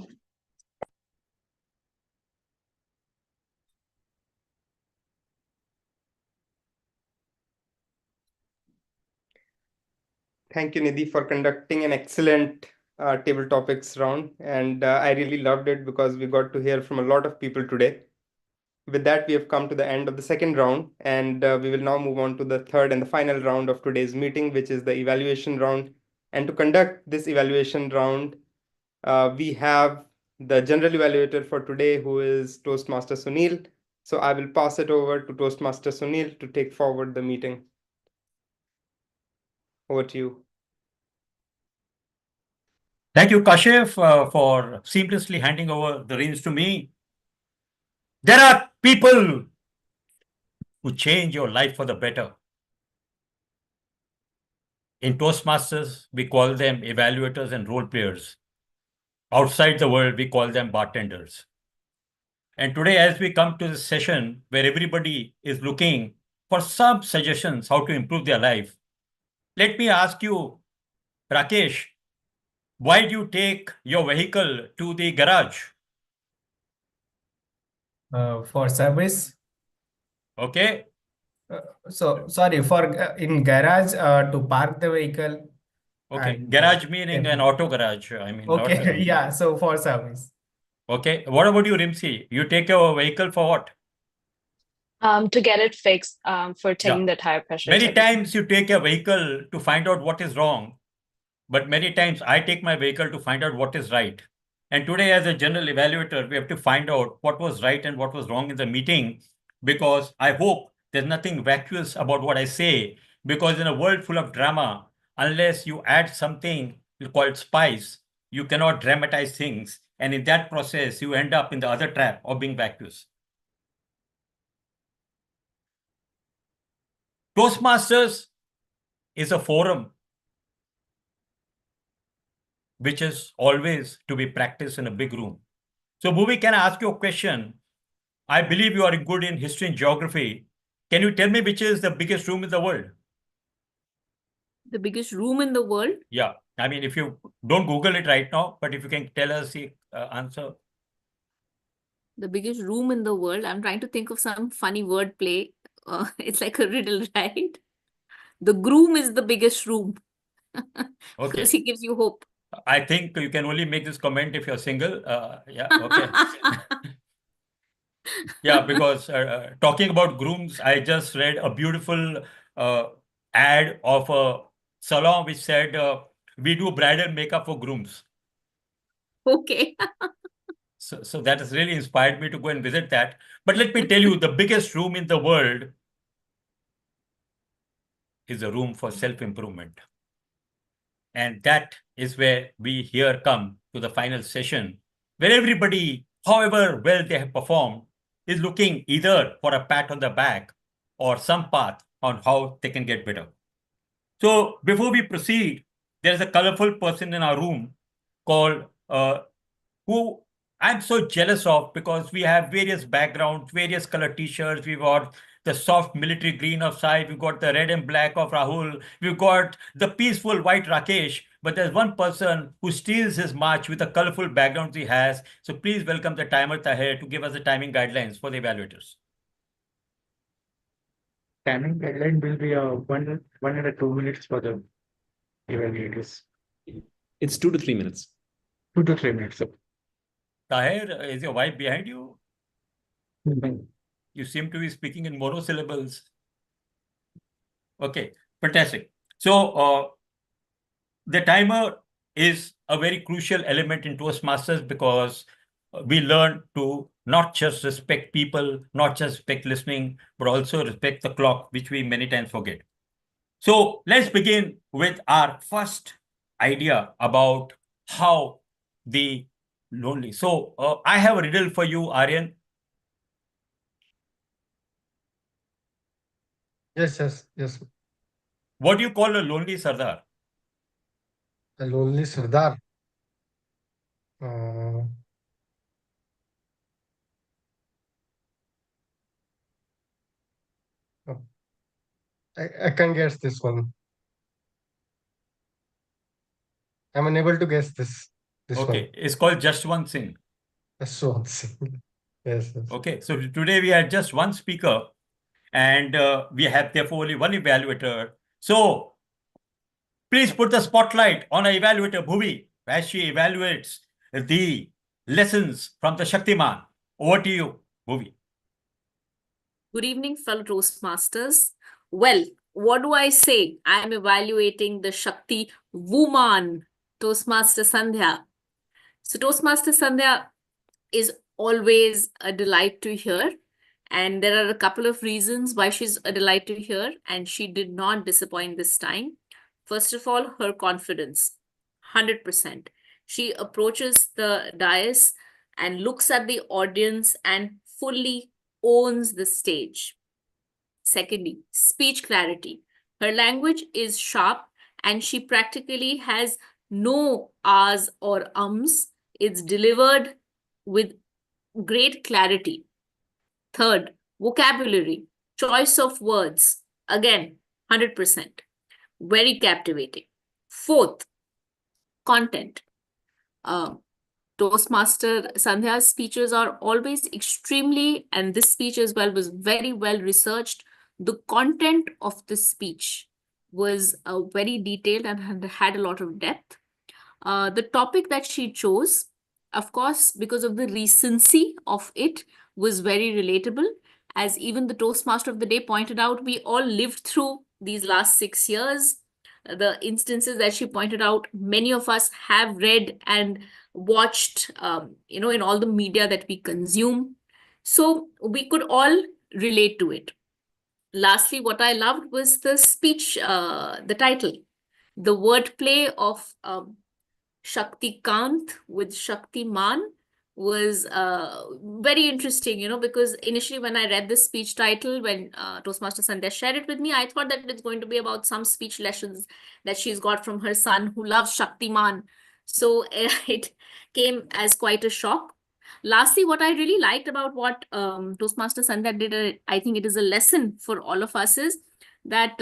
Thank you, Nidhi, for conducting an excellent table topics round. And I really loved it because we got to hear from a lot of people today. With that, we have come to the end of the second round, and we will now move on to the third and the final round of today's meeting, which is the evaluation round. And to conduct this evaluation round, we have the general evaluator for today, who is Toastmaster Sunil. So I will pass it over to Toastmaster Sunil to take forward the meeting. Over to you. Thank you, Kashif, for seamlessly handing over the reins to me. There are people who change your life for the better. In Toastmasters, we call them evaluators and role players. Outside the world, we call them bartenders. And today, as we come to this session where everybody is looking for some suggestions how to improve their life, let me ask you, Rakesh, why do you take your vehicle to the garage? For service. Okay. So sorry, for in garage to park the vehicle. Okay, And garage meaning an auto garage. I mean, not okay, yeah. So for service. Okay. What about you, Rimsi? You take your vehicle for what? To get it fixed, for checking Yeah. the tire pressures. Many everything. times you take a vehicle to find out what is wrong, but many times I take my vehicle to find out what is right. And today, as a general evaluator, we have to find out what was right and what was wrong in the meeting, because I hope there's nothing vacuous about what I say, because in a world full of drama, unless you add something called spice, you cannot dramatize things. And in that process, you end up in the other trap of being vacuous. Toastmasters is a forum which is always to be practiced in a big room. So, Bhuvi, can I ask you a question? I believe you are good in history and geography. Can you tell me which is the biggest room in the world? The biggest room in the world? Yeah. I mean, if you don't Google it right now, but if you can tell us the answer. The biggest room in the world. I'm trying to think of some funny word play. It's like a riddle, right? The groom is the biggest room. Because he gives you hope. I think you can only make this comment if you're single. Yeah, okay. Yeah, because talking about grooms, I just read a beautiful ad of a salon which said, we do bridal makeup for grooms. Okay. So that has really inspired me to go and visit that. But let me tell you, the biggest room in the world is a room for self-improvement. And that is where we here come to the final session, where everybody, however well they have performed, is looking either for a pat on the back or some path on how they can get better. So before we proceed, there is a colorful person in our room called who I'm so jealous of, because we have various backgrounds, various color t-shirts. We've got the soft military green of Sai, we've got the red and black of Rahul, we've got the peaceful white Rakesh, but there's one person who steals his march with the colorful backgrounds he has. So please welcome the timer Tahir to give us the timing guidelines for the evaluators. Timing guideline will be 1 and 2 minutes for the evaluators? It's 2 to 3 minutes. 2 to 3 minutes. Sir. Tahir, is your wife behind you? Mhm. You seem to be speaking in monosyllables. Okay, fantastic. So the timer is a very crucial element in Toastmasters because we learn to not just respect people, not just respect listening, but also respect the clock, which we many times forget. So let's begin with our first idea about how the lonely. So I have a riddle for you, Aryan. Yes. What do you call a lonely Sardar? A lonely Sardar. Uh, oh, I can't guess this one. I'm unable to guess this Okay, one. it's called Just One Sing. So yes. Okay, so today we had just one speaker and we have therefore only one evaluator. So please put the spotlight on our evaluator, Bhuvi, as she evaluates the lessons from the Shaktiman. Over to you, Bhuvi. Good evening, fellow Toastmasters. Well, what do I say? I'm evaluating the Shakti woman, Toastmaster Sandhya. So, Toastmaster Sandhya is always a delight to hear. And there are a couple of reasons why she's a delight to hear, and she did not disappoint this time. First of all, her confidence, 100%. She approaches the dais and looks at the audience and fully owns the stage. Secondly, speech clarity. Her language is sharp and she practically has no ahs or ums. It's delivered with great clarity. Third, vocabulary, choice of words. Again, 100%. Very captivating. Fourth, content. Toastmaster Sandhya's speeches are always extremely, and this speech as well was very well researched. The content of the speech was very detailed and had a lot of depth. The topic that she chose, of course, because of the recency of it, was very relatable. As even the Toastmaster of the day pointed out, we all lived through these last 6 years. The instances that she pointed out, many of us have read and watched, in all the media that we consume. So we could all relate to it. Lastly, what I loved was the speech, the title, the wordplay of Shakti Kant with Shaktiman was very interesting, because initially when I read this speech title, when Toastmaster Sandhya shared it with me, I thought that it's going to be about some speech lessons that she's got from her son who loves Shaktiman. So it came as quite a shock. Lastly, what I really liked about what Toastmaster Sandhya did, I think it is a lesson for all of us, is that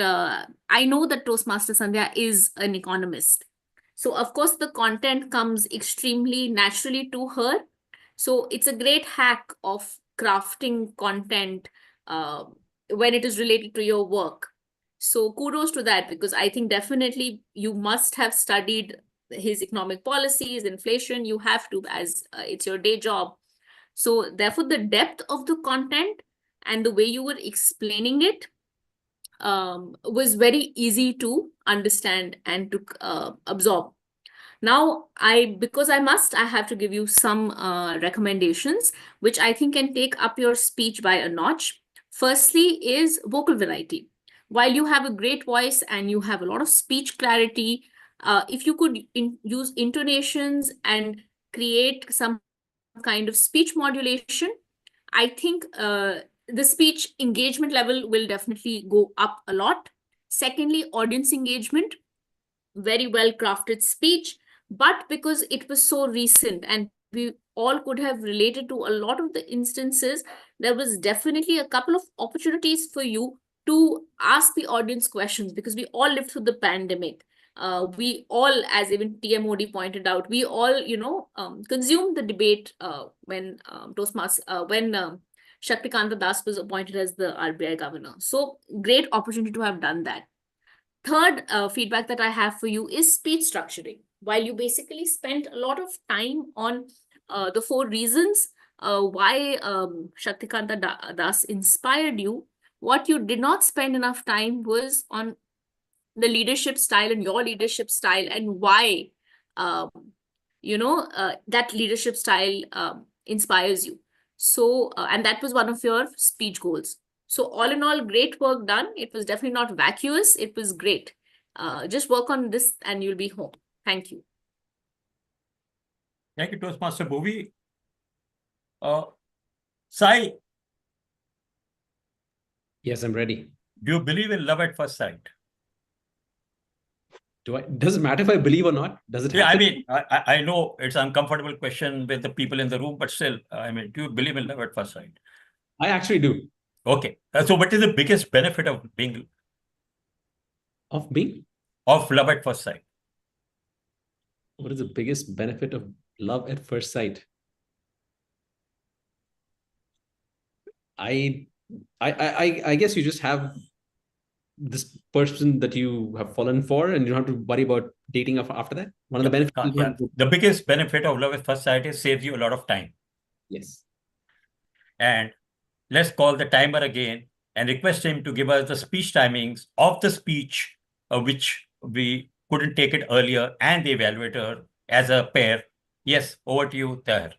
I know that Toastmaster Sandhya is an economist. So, of course, the content comes extremely naturally to her. So, it's a great hack of crafting content uh, when it is related to your work. So, kudos to that, because I think definitely you must have studied his economic policies, inflation. You have to, as it's your day job. So, therefore, the depth of the content and the way you were explaining it was very easy to understand and to absorb. Now, because I have to give you some recommendations, which I think can take up your speech by a notch. Firstly is vocal variety. While you have a great voice and you have a lot of speech clarity, if you could use intonations and create some kind of speech modulation, I think the speech engagement level will definitely go up a lot. Secondly, audience engagement, very well crafted speech, but because it was so recent and we all could have related to a lot of the instances, there was definitely a couple of opportunities for you to ask the audience questions, because we all lived through the pandemic. We all, as even TMOD pointed out, we all, consumed the debate when Shaktikanta Das was appointed as the RBI governor. So great opportunity to have done that. Third feedback that I have for you is speech structuring. While you basically spent a lot of time on the 4 reasons why Shaktikanta Das inspired you, what you did not spend enough time was on the leadership style and your leadership style, and why um, that leadership style inspires you. So and that was one of your speech goals. So all in all, great work done. It was definitely not vacuous, it was great. Just work on this and you'll be home. Thank you. Thank you, Toastmaster Bhuvi. Sai, Yes, I'm ready. do you believe in love at first sight? Does it matter if I believe or not? Does it Yeah, I happen? mean, I know it's an uncomfortable question with the people in the room, but still, I mean, do you believe in love at first sight? I actually do. Okay. So what is the biggest benefit of being Of love at first sight? What is the biggest benefit of love at first sight? I guess you just have this person that you have fallen for, and you don't have to worry about dating after that. One of the benefits is Yeah. The biggest benefit of love at first sight is saves you a lot of time. Yes. And let's call the timer again and request him to give us the speech timings of the speech which we couldn't take it earlier, and the evaluator as a pair. Yes, over to you, Tahir.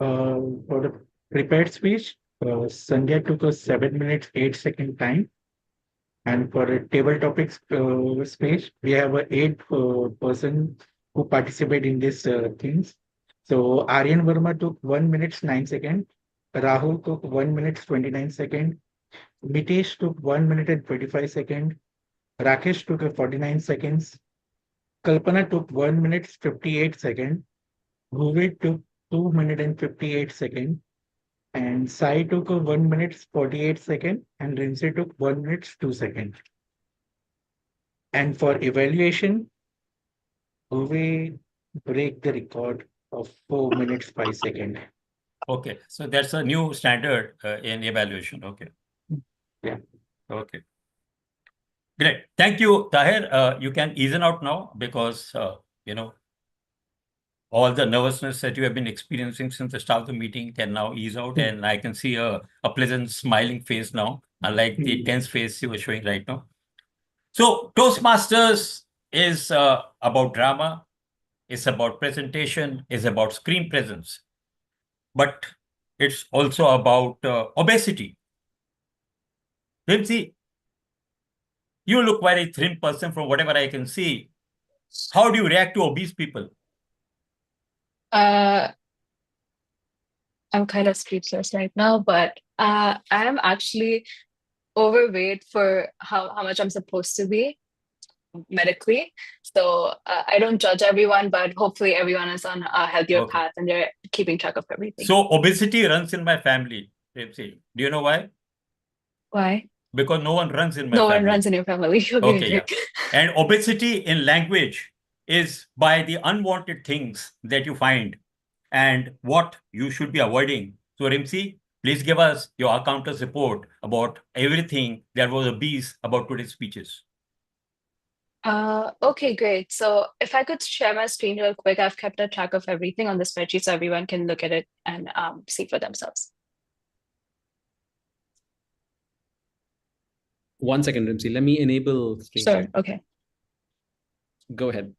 For the prepared speech, Sandhya took a 7 minutes 8 second time. And for a table topics speech, we have a 8 person who participate in this things. So Aryan Verma took 1 minute 9 seconds. Rahul took 1 minute 29 seconds. Mitesh took 1 minute and 25 seconds. Rakesh took 49 seconds. Kalpana took 1 minute 58 seconds. Bhuvi took 2 minutes and 58 seconds. And Sai took 1 minute 48 seconds. And Rinse took 1 minute 2 seconds. And for evaluation, we break the record of 4 minutes 5 seconds. Okay, so that's a new standard in evaluation. Okay. Yeah. Okay. Great. Thank you, Tahir. You can ease out now because, all the nervousness that you have been experiencing since the start of the meeting can now ease out. And I can see a pleasant smiling face now, unlike the tense face you were showing right now. So Toastmasters is about drama, it's about presentation, it's about screen presence, but it's also about obesity. Rimsi, you look very thin person from whatever I can see. How do you react to obese people? I'm kind of speechless right now, but I am actually overweight for how much I'm supposed to be medically. So I don't judge everyone, but hopefully everyone is on a healthier Okay. path and they're keeping track of everything. So obesity runs in my family, Rimsi. Do you know why? Why? Because no one runs in my No family. one runs in your family. Okay, yeah. And obesity in language is by the unwanted things that you find and what you should be avoiding. So Rimsi, please give us your accountant's report about everything that was obese about today's speeches. Okay, great. So if I could share my screen real quick, I've kept a track of everything on the spreadsheet so everyone can look at it and see for themselves. 1 second, Rimsi. Let me enable screen Sure, share. okay. Go ahead.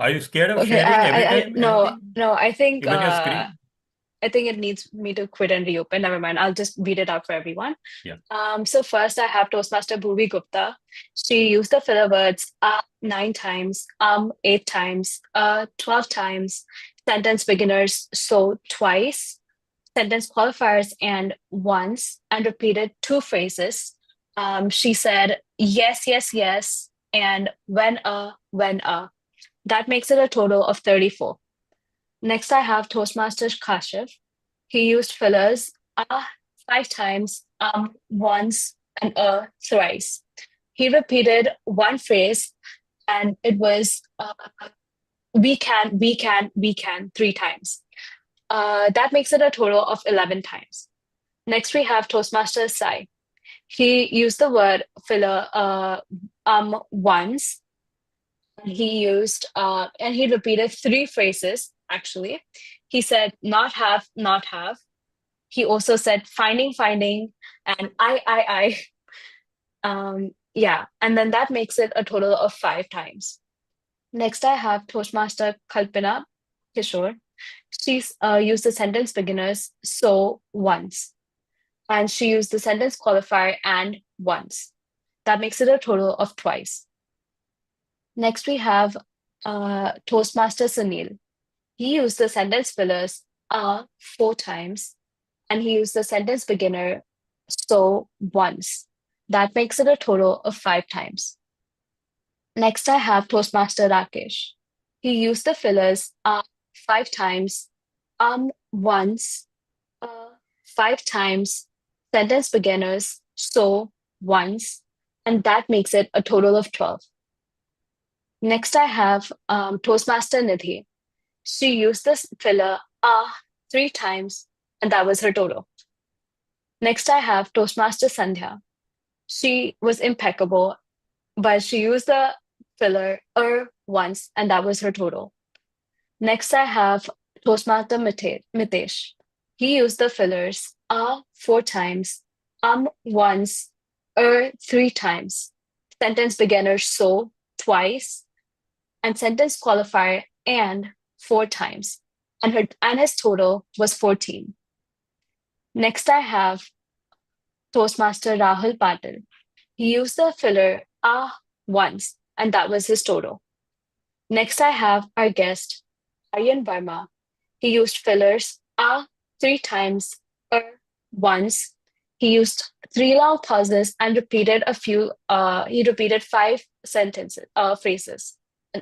Are you scared of Okay, sharing every time? no, I think Even your screen? I think it needs me to quit and reopen. Never mind. I'll just read it out for everyone. Yeah. So first I have Toastmaster Bhuvi Gupta. She used the filler words 9 times, 8 times, 12 times, sentence beginners, so twice, sentence qualifiers and once, and repeated 2 phrases. She said yes, yes, yes, and when a. That makes it a total of 34. Next, I have Toastmasters Kashif. He used fillers 5 times, once, and thrice. He repeated one phrase, and it was we can, 3 times. That makes it a total of 11 times. Next, we have Toastmaster Sai. He used the word filler once. And he repeated 3 phrases actually. He said not have, not have. He also said finding, and I. Yeah, and then that makes it a total of 5 times. Next, I have Toastmaster Kalpana Kishore. She's used the sentence beginners so once, and she used the sentence qualifier and once. That makes it a total of twice. Next, we have Toastmaster Sunil. He used the sentence fillers 4 times, and he used the sentence beginner so once. That makes it a total of 5 times. Next, I have Toastmaster Rakesh. He used the fillers 5 times, once, 5 times, sentence beginners, so once, and that makes it a total of 12. Next, I have Toastmaster Nidhi. She used this filler 3 times, and that was her total. Next, I have Toastmaster Sandhya. She was impeccable, but she used the filler once, and that was her total. Next, I have Toastmaster Mitesh. He used the fillers 4 times, once, 3 times, sentence beginner so twice, and sentence qualifier and 4 times, and his total was 14. Next, I have Toastmaster Rahul Patil. He used the filler once, and that was his total. Next, I have our guest, Aryan Verma. He used fillers 3 times, once. He used 3 long pauses and repeated he repeated 5 phrases.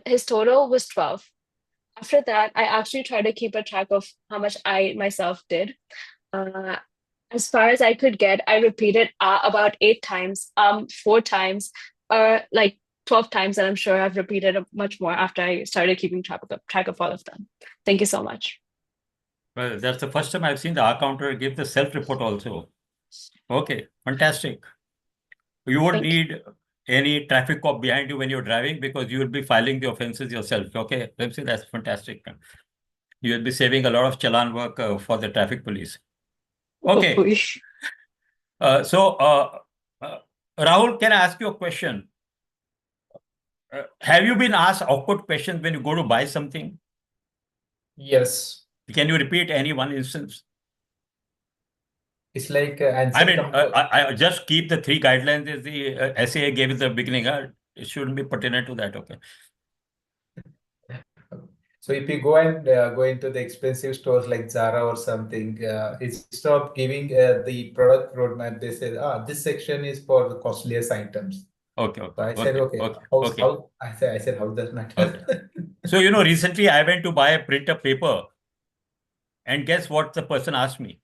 His total was 12. After that, I actually tried to keep a track of how much I myself did. As far as I could get, I repeated about 8 times, 4 times, or like 12 times, and I'm sure I've repeated much more after I started keeping track of all of them. Thank you so much. Well, that's the first time I've seen the R counter give the self-report also. Okay, fantastic. You won't need any traffic cop behind you when you're driving because you will be filing the offenses yourself. Okay, let me say that's fantastic. You will be saving a lot of challan work for the traffic police. Okay. Rahul, can I ask you a question? Have you been asked awkward questions when you go to buy something? Yes. Can you repeat any one instance? It's like I mean, I just keep the 3 guidelines as the SAA gave at the beginning. It shouldn't be pertinent to that. Okay. So if you go and go into the expensive stores like Zara or something, instead of giving the product roadmap, they said, this section is for the costliest items. Okay. So I said, okay. How I said, how does matter? Okay. So, recently I went to buy a printer paper, and guess what the person asked me?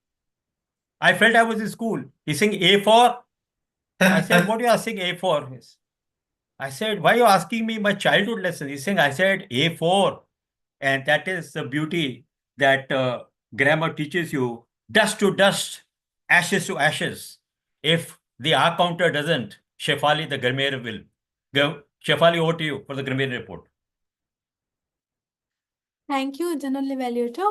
I felt I was in school. He's saying A4. I said, what are you asking A4? I said, why are you asking me my childhood lesson? He's saying, I said A4. And that is the beauty that grammar teaches you. Dust to dust, ashes to ashes. If the R counter doesn't, Shefali, the grammar will. Shefali, over to you for the grammar report. Thank you, General Evaluator.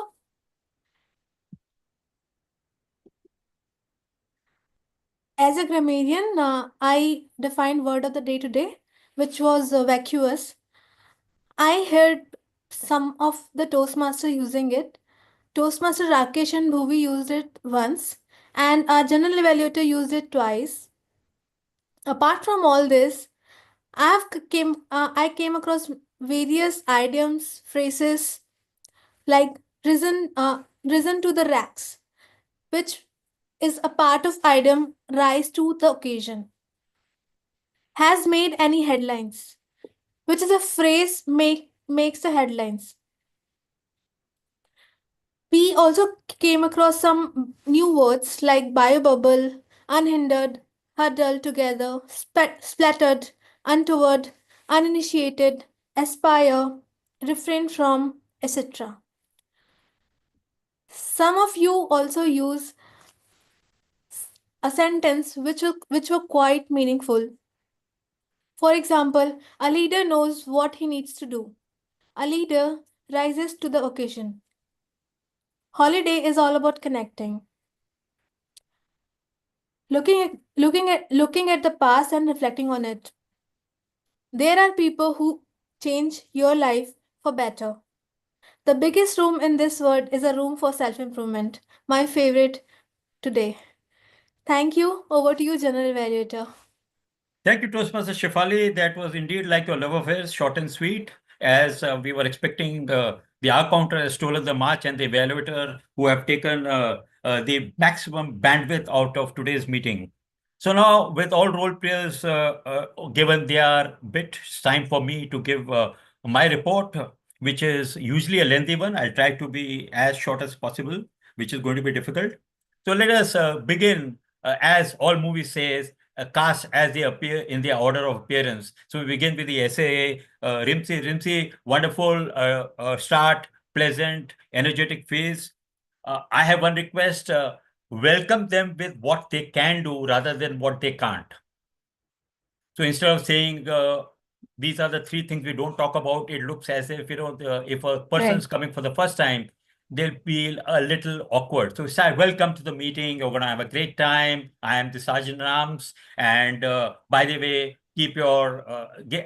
As a grammarian, I defined word of the day today, which was vacuous. I heard some of the Toastmaster using it. Toastmaster Rakesh and Bhuvi used it once, and our General Evaluator used it twice. Apart from all this, I came across various idioms, phrases like risen to the racks, which is a part of idiom rise to the occasion. Has made any headlines, which is a phrase makes the headlines. We also came across some new words like biobubble, unhindered, huddle together, splattered, untoward, uninitiated, aspire, refrain from, etc. Some of you also use a sentence which were quite meaningful. For example, a leader knows what he needs to do. A leader rises to the occasion. Holiday is all about connecting. Looking at the past and reflecting on it. There are people who change your life for better. The biggest room in this world is a room for self-improvement. My favorite today. Thank you. Over to you, General Evaluator. Thank you, Toastmaster Shefali. That was indeed like your love affair, short and sweet. As we were expecting, the R counter has stolen the march, and the evaluator who have taken the maximum bandwidth out of today's meeting. So now, with all role players given their bit, it's time for me to give my report, which is usually a lengthy one. I'll try to be as short as possible, which is going to be difficult. So let us begin, as all movies says, cast as they appear in their order of appearance. So we begin with the SAA, Rimsi, wonderful start, pleasant, energetic phase. I have one request, welcome them with what they can do rather than what they can't. So instead of saying, these are the three things we don't talk about, it looks as if, if a person is coming for the first time, they'll feel a little awkward. So say, welcome to the meeting. You're going to have a great time. I am the Sergeant at Arms. And by the way, keep your,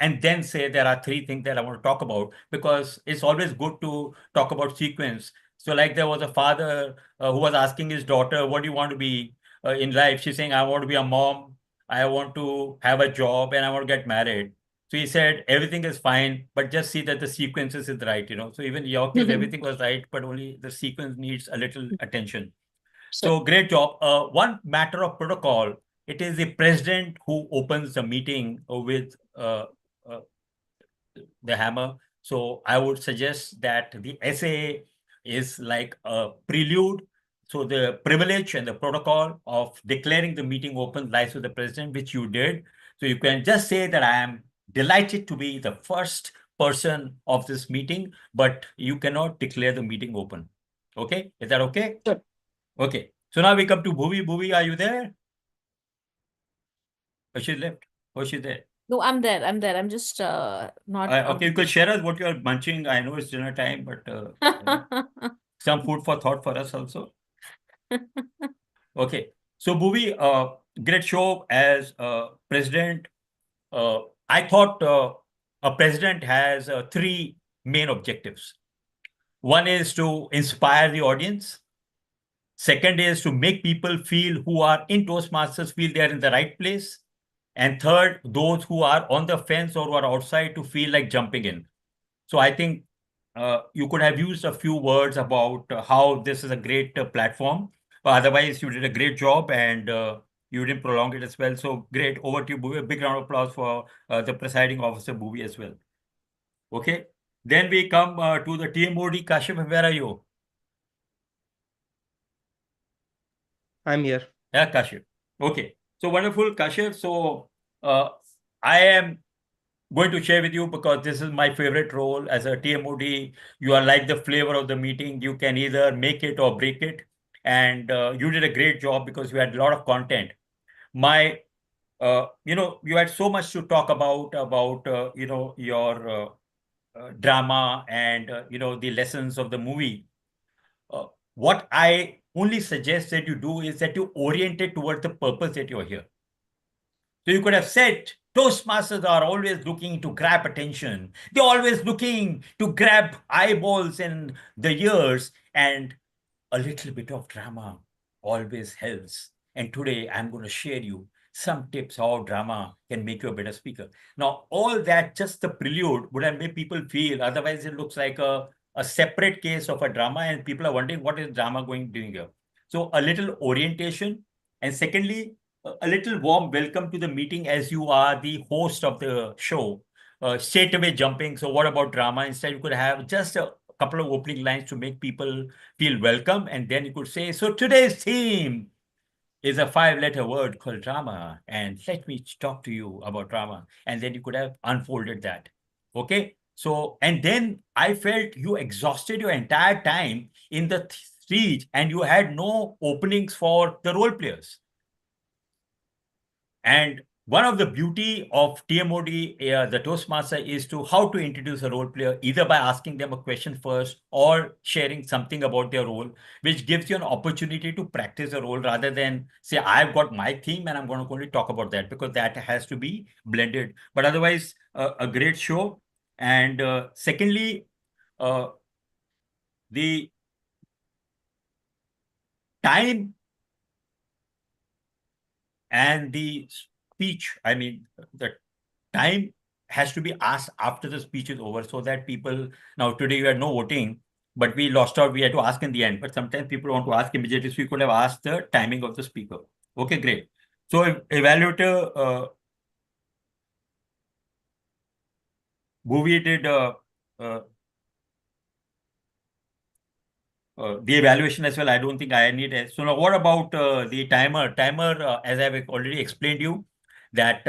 and then say there are three things that I want to talk about, because it's always good to talk about sequence. So like there was a father who was asking his daughter, what do you want to be in life? She's saying, I want to be a mom. I want to have a job and I want to get married. So he said, everything is fine, but just see that the sequences is right, So even in your case, everything was right, but only the sequence needs a little attention. So great job. One matter of protocol, it is the president who opens the meeting with the hammer. So I would suggest that the SAA is like a prelude. So the privilege and the protocol of declaring the meeting open lies with the president, which you did. So you can just say that I am delighted to be the first person of this meeting, but you cannot declare the meeting open. Okay, is that okay? Sure. Okay, so now we come to Bhuvi. Bhuvi, are you there? Oh, she left. Oh, she's there. No, I'm there. I'm just not. Okay, you could share us what you're munching. I know it's dinner time, but some food for thought for us also. Okay, so Bhuvi, great show as president. I thought a president has three main objectives. One is to inspire the audience. Second is to make people feel who are in Toastmasters feel they are in the right place. And third, those who are on the fence or who are outside to feel like jumping in. So I think you could have used a few words about how this is a great platform. But otherwise, you did a great job and you didn't prolong it as well. So great. Over to you, Bhuvi. A big round of applause for the presiding officer, Bhuvi, as well. Okay. Then we come to the TMOD. Kashif, where are you? I'm here. Yeah, Kashif. Okay. So wonderful, Kashif. So I am going to share with you because this is my favorite role as a TMOD. You are like the flavor of the meeting. You can either make it or break it. And you did a great job because you had a lot of content. You had so much to talk about your drama and, the lessons of the movie. What I only suggest that you do is that you orient it towards the purpose that you're here. So you could have said, Toastmasters are always looking to grab attention. They're always looking to grab eyeballs and the ears, and a little bit of drama always helps. And today I'm going to share you some tips how drama can make you a better speaker. Now, all that, just the prelude, would have made people feel, otherwise it looks like a separate case of a drama and people are wondering what is drama doing here. So a little orientation. And secondly, a little warm welcome to the meeting as you are the host of the show. Straight away jumping. So what about drama? Instead, you could have just a couple of opening lines to make people feel welcome, and then you could say, so today's theme is a 5-letter word called drama, and let me talk to you about drama. And then you could have unfolded that. Okay. So, and then I felt you exhausted your entire time in the speech and you had no openings for the role players. And one of the beauty of TMOD, the Toastmaster, is to how to introduce a role player, either by asking them a question first or sharing something about their role, which gives you an opportunity to practice the role rather than say, I've got my theme and I'm going to only talk about that, because that has to be blended. But otherwise, a great show. And secondly, the time and the speech, I mean, the time has to be asked after the speech is over, so that people, now today we had no voting, but we lost out, we had to ask in the end, but sometimes people want to ask immediately, so we could have asked the timing of the speaker. Okay, great. So evaluator, Bhuvi did uh, the evaluation as well. I don't think I need it. So now what about the timer? Timer, as I've already explained you, that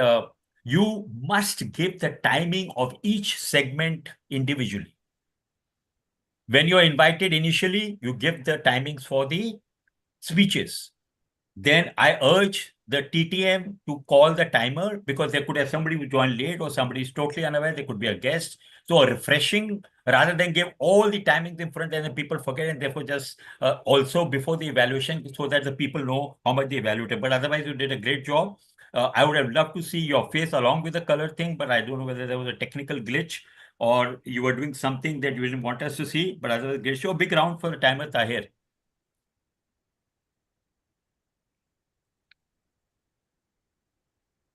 you must give the timing of each segment individually. When you're invited initially, you give the timings for the speeches. Then I urge the TTM to call the timer, because there could have somebody who joined late or somebody is totally unaware. There could be a guest. So a refreshing, rather than give all the timings in front and then people forget, and therefore just also before the evaluation, so that the people know how much they evaluated. But otherwise, you did a great job. I would have loved to see your face along with the color thing, but I don't know whether there was a technical glitch or you were doing something that you didn't want us to see. But otherwise, great show. Big round for the timer, Tahir.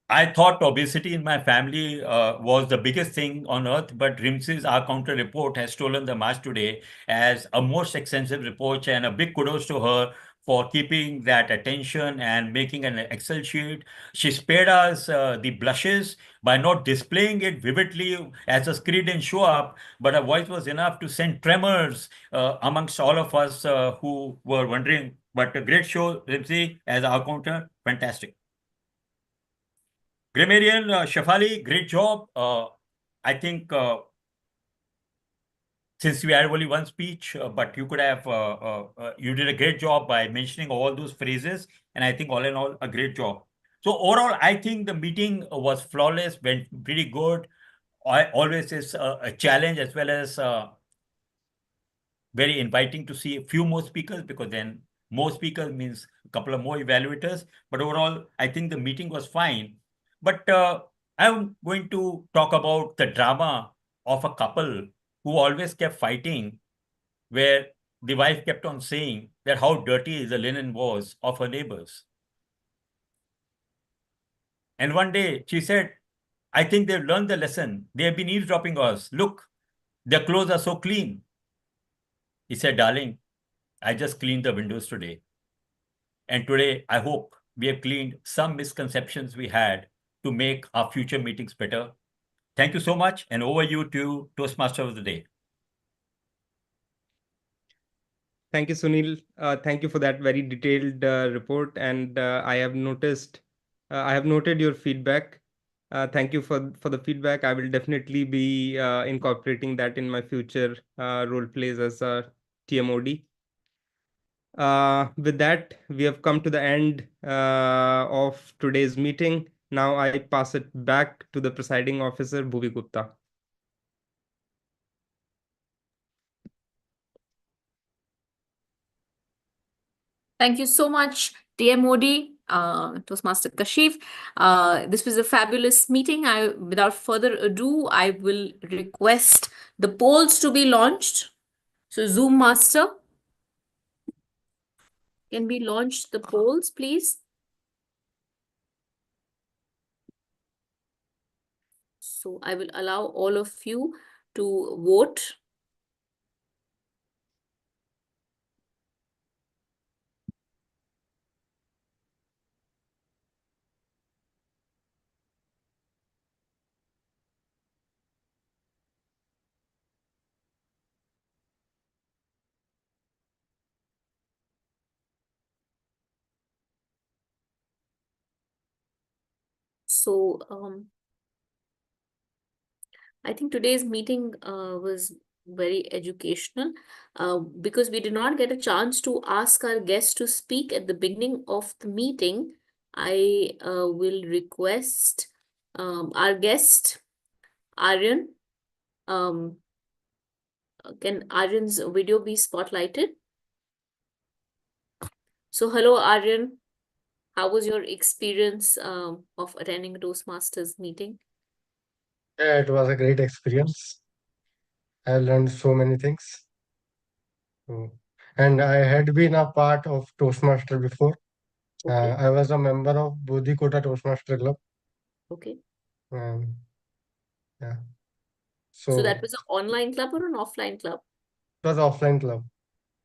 I thought obesity in my family was the biggest thing on earth, but RIMS's Our Counter report has stolen the march today as a most extensive report, and a big kudos to her for keeping that attention and making an Excel sheet. She spared us the blushes by not displaying it vividly as a screen didn't show up, but her voice was enough to send tremors amongst all of us who were wondering. But a great show, RIMSy, as Our Counter, fantastic. Grammarian, Shafali, great job. I think since we had only one speech, but you could have, you did a great job by mentioning all those phrases. And I think all in all, a great job. So overall, I think the meeting was flawless, went pretty good. I always is a challenge, as well as very inviting to see a few more speakers, because then more speakers means a couple of more evaluators. But overall, I think the meeting was fine. But I'm going to talk about the drama of a couple who always kept fighting, where the wife kept on saying that how dirty the linen was of her neighbors. And one day she said, I think they've learned the lesson. They have been eavesdropping us. Look, their clothes are so clean. He said, darling, I just cleaned the windows today. And today, I hope we have cleaned some misconceptions we had to make our future meetings better. Thank you so much. And over you to Toastmaster of the Day. Thank you, Sunil. Thank you for that very detailed report. And I have noted your feedback. Thank you for the feedback. I will definitely be incorporating that in my future role plays as a TMOD. With that, we have come to the end of today's meeting. Now I pass it back to the presiding officer, Bhuvi Gupta. Thank you so much, TMOD, Toastmaster Kashif. This was a fabulous meeting. Without further ado, I will request the polls to be launched. So Zoom Master, can we launch the polls, please? So I will allow all of you to vote. So I think today's meeting was very educational because we did not get a chance to ask our guests to speak at the beginning of the meeting. I will request our guest, Aryan. Um, can Aryan's video be spotlighted? So, hello, Aryan. How was your experience of attending a Toastmasters meeting? Yeah, it was a great experience. I learned so many things. And I had been a part of Toastmaster before. Okay. I was a member of Bodhikota Toastmaster Club. Okay. And yeah, So that so was an online club or an offline club? it was offline club.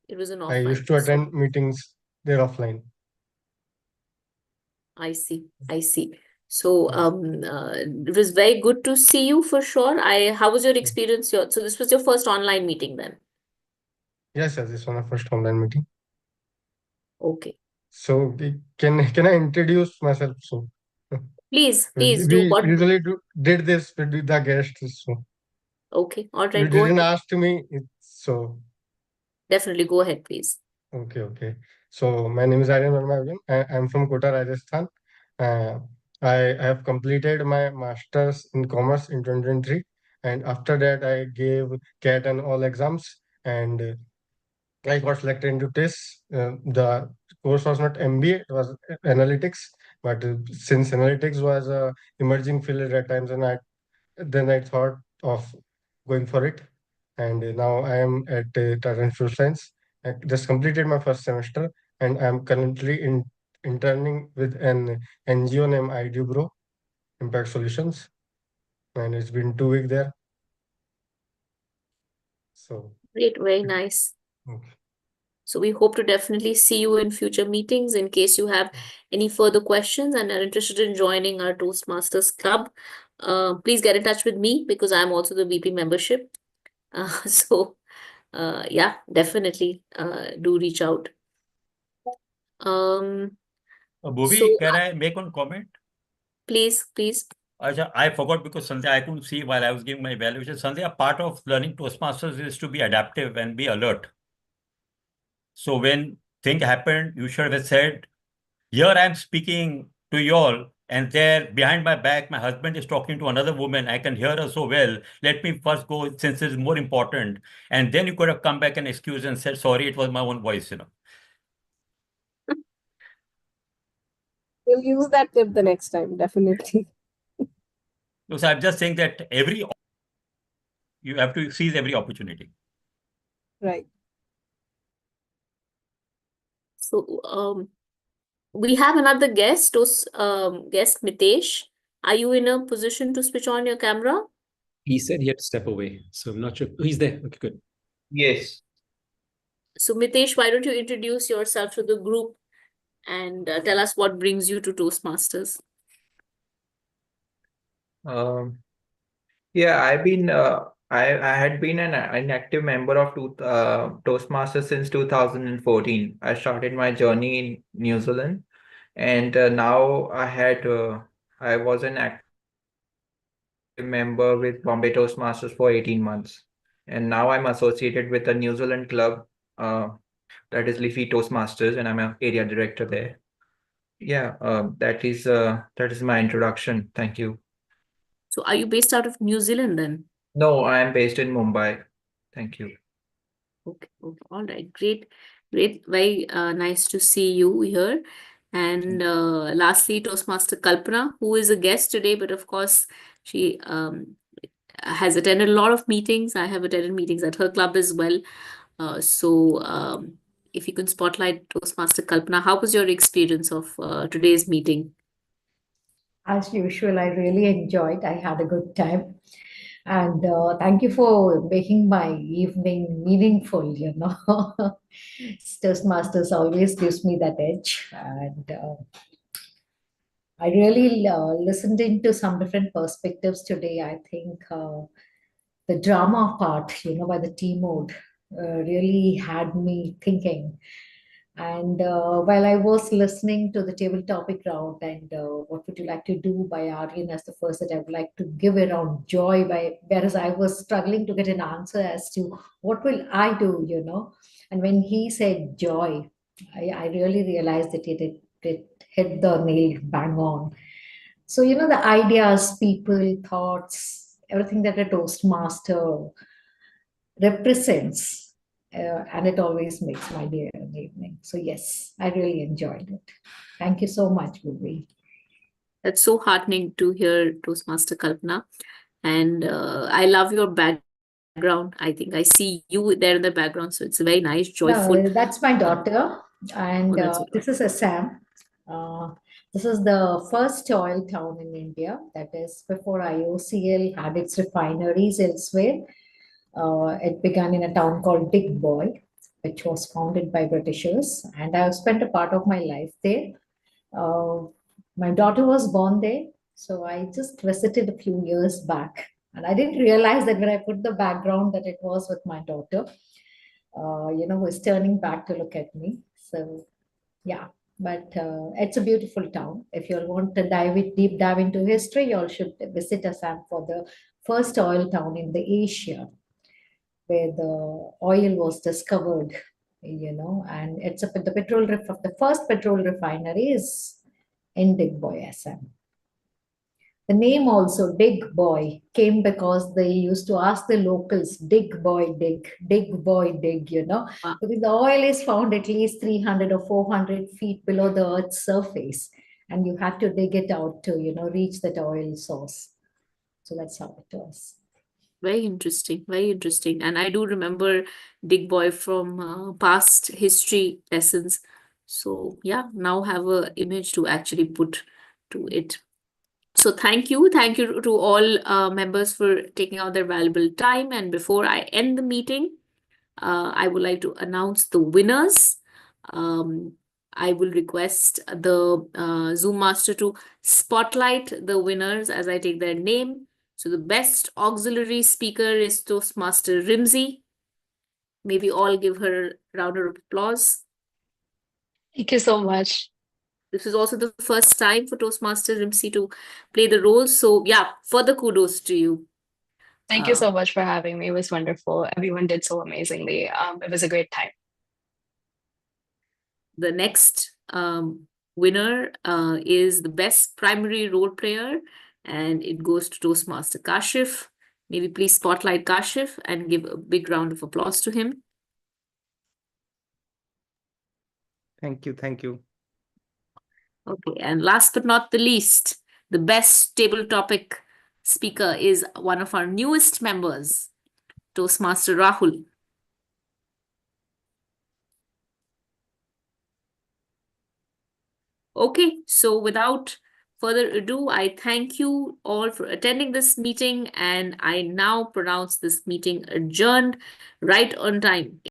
It was an I used offline. to So attend meetings there offline. I see. I see. So it was very good to see you for sure. How was your experience? So this was your first online meeting then? Yes, this was my first online meeting. Okay. So can I introduce myself? So Please do. we What? usually did this with the guests. So Okay. All you right. Go didn't ahead. ask me. So Definitely go ahead, please. okay. So my name is Aryan Verma. I'm from Kota, Rajasthan. Uh, I have completed my master's in commerce in 2023, and after that I gave CAT and all exams, and I got selected into TIS. The course was not MBA; it was analytics. But since analytics was a emerging field at that times, and I thought of going for it, and now I am at Tata Institute of Science. I just completed my first semester, and I'm currently interning with an NGO named IDUBRO, Impact Solutions, and it's been 2 weeks there. So Great. Very nice. okay. So we hope to definitely see you in future meetings. In case you have any further questions and are interested in joining our Toastmasters Club, please get in touch with me because I'm also the VP membership. So yeah, definitely do reach out. Bhuvi, So can I make one comment? please. I forgot because Sandhya, I couldn't see while I was giving my evaluation. Sandhya, part of learning Toastmasters is to be adaptive and be alert. So when thing happened, you should have said, here I'm speaking to you all, and there behind my back, my husband is talking to another woman. I can hear her so well. Let me first go since it's more important. And then you could have come back and excused and said, sorry, it was my own voice, We'll use that tip the next time, definitely. So I'm just saying that you have to seize every opportunity. Right. So we have another guest, guest Mitesh. Are you in a position to switch on your camera? He said he had to step away, so I'm not sure. Oh, he's there. Okay, good. Yes. So Mitesh, why don't you introduce yourself to the group and tell us what brings you to Toastmasters? Um, yeah, I had been an active member of Toastmasters since 2014. I started my journey in New Zealand, and now I was an active member with Bombay Toastmasters for 18 months, and now I'm associated with a New Zealand club, uh, that is Leafy Toastmasters, and I'm an area director there. Yeah, that is my introduction. Thank you. So are you based out of New Zealand then? No, I am based in Mumbai. Thank you. Okay. All right. Great. Very nice to see you here. And lastly, Toastmaster Kalpana, who is a guest today, but of course, she has attended a lot of meetings. I have attended meetings at her club as well. So if you can spotlight Toastmaster Kalpana, how was your experience of today's meeting? As usual, I really enjoyed. I had a good time. And thank you for making my evening meaningful, Toastmasters always gives me that edge. And I really listened into some different perspectives today. I think the drama part, by the team mode, really had me thinking. And while I was listening to the table topic round and what would you like to do by Aryan as the first, that I would like to give around joy by, whereas I was struggling to get an answer as to what will I do, you know. And when he said joy, I really realized that it hit the nail bang on. So, you know, the ideas, people, thoughts, everything that a Toastmaster represents, and it always makes my day and evening. So yes, I really enjoyed it. Thank you so much, Bhuvi. That's so heartening to hear, Toastmaster Kalpana. And I love your background. I think I see you there in the background. So it's very nice, joyful. No, that's my daughter, and Oh, that's this is Assam. Uh, this is the first oil town in India. That is before IOCL had its refineries elsewhere. It began in a town called Digboy, which was founded by Britishers, and I've spent a part of my life there. Uh, my daughter was born there, so I just visited a few years back, and I didn't realize that when I put the background that it was with my daughter, you know, who is turning back to look at me. So yeah, but it's a beautiful town. If you all want to deep dive into history, you all should visit Assam for the first oil town in the Asia where the oil was discovered, you know, and it's the the first petrol refinery is in Digboy, Assam. The name also, Dig Boy, came because they used to ask the locals, dig boy, dig boy, dig, you know, because the oil is found at least 300 or 400 feet below the Earth's surface, and you had to dig it out to, you know, reach that oil source. So that's how it was. Very interesting, very interesting. And I do remember Dig Boy from past history lessons. So yeah, now have a image to actually put to it. So thank you to all members for taking out their valuable time. And before I end the meeting, I would like to announce the winners. Um, I will request the Zoom master to spotlight the winners as I take their name. So the best auxiliary speaker is Toastmaster Rimzi. Maybe all give her a round of applause. Thank you so much. This is also the first time for Toastmaster Rimzi to play the role. So yeah, further kudos to you. Thank you so much for having me. It was wonderful. Everyone did so amazingly. It was a great time. The next winner is the best primary role player, and it goes to Toastmaster Kashif. Maybe please spotlight Kashif and give a big round of applause to him. Thank you. Thank you. Okay, and last but not the least, the best table topic speaker is one of our newest members, Toastmaster Rahul. Okay, so without further ado, I thank you all for attending this meeting, and I now pronounce this meeting adjourned right on time.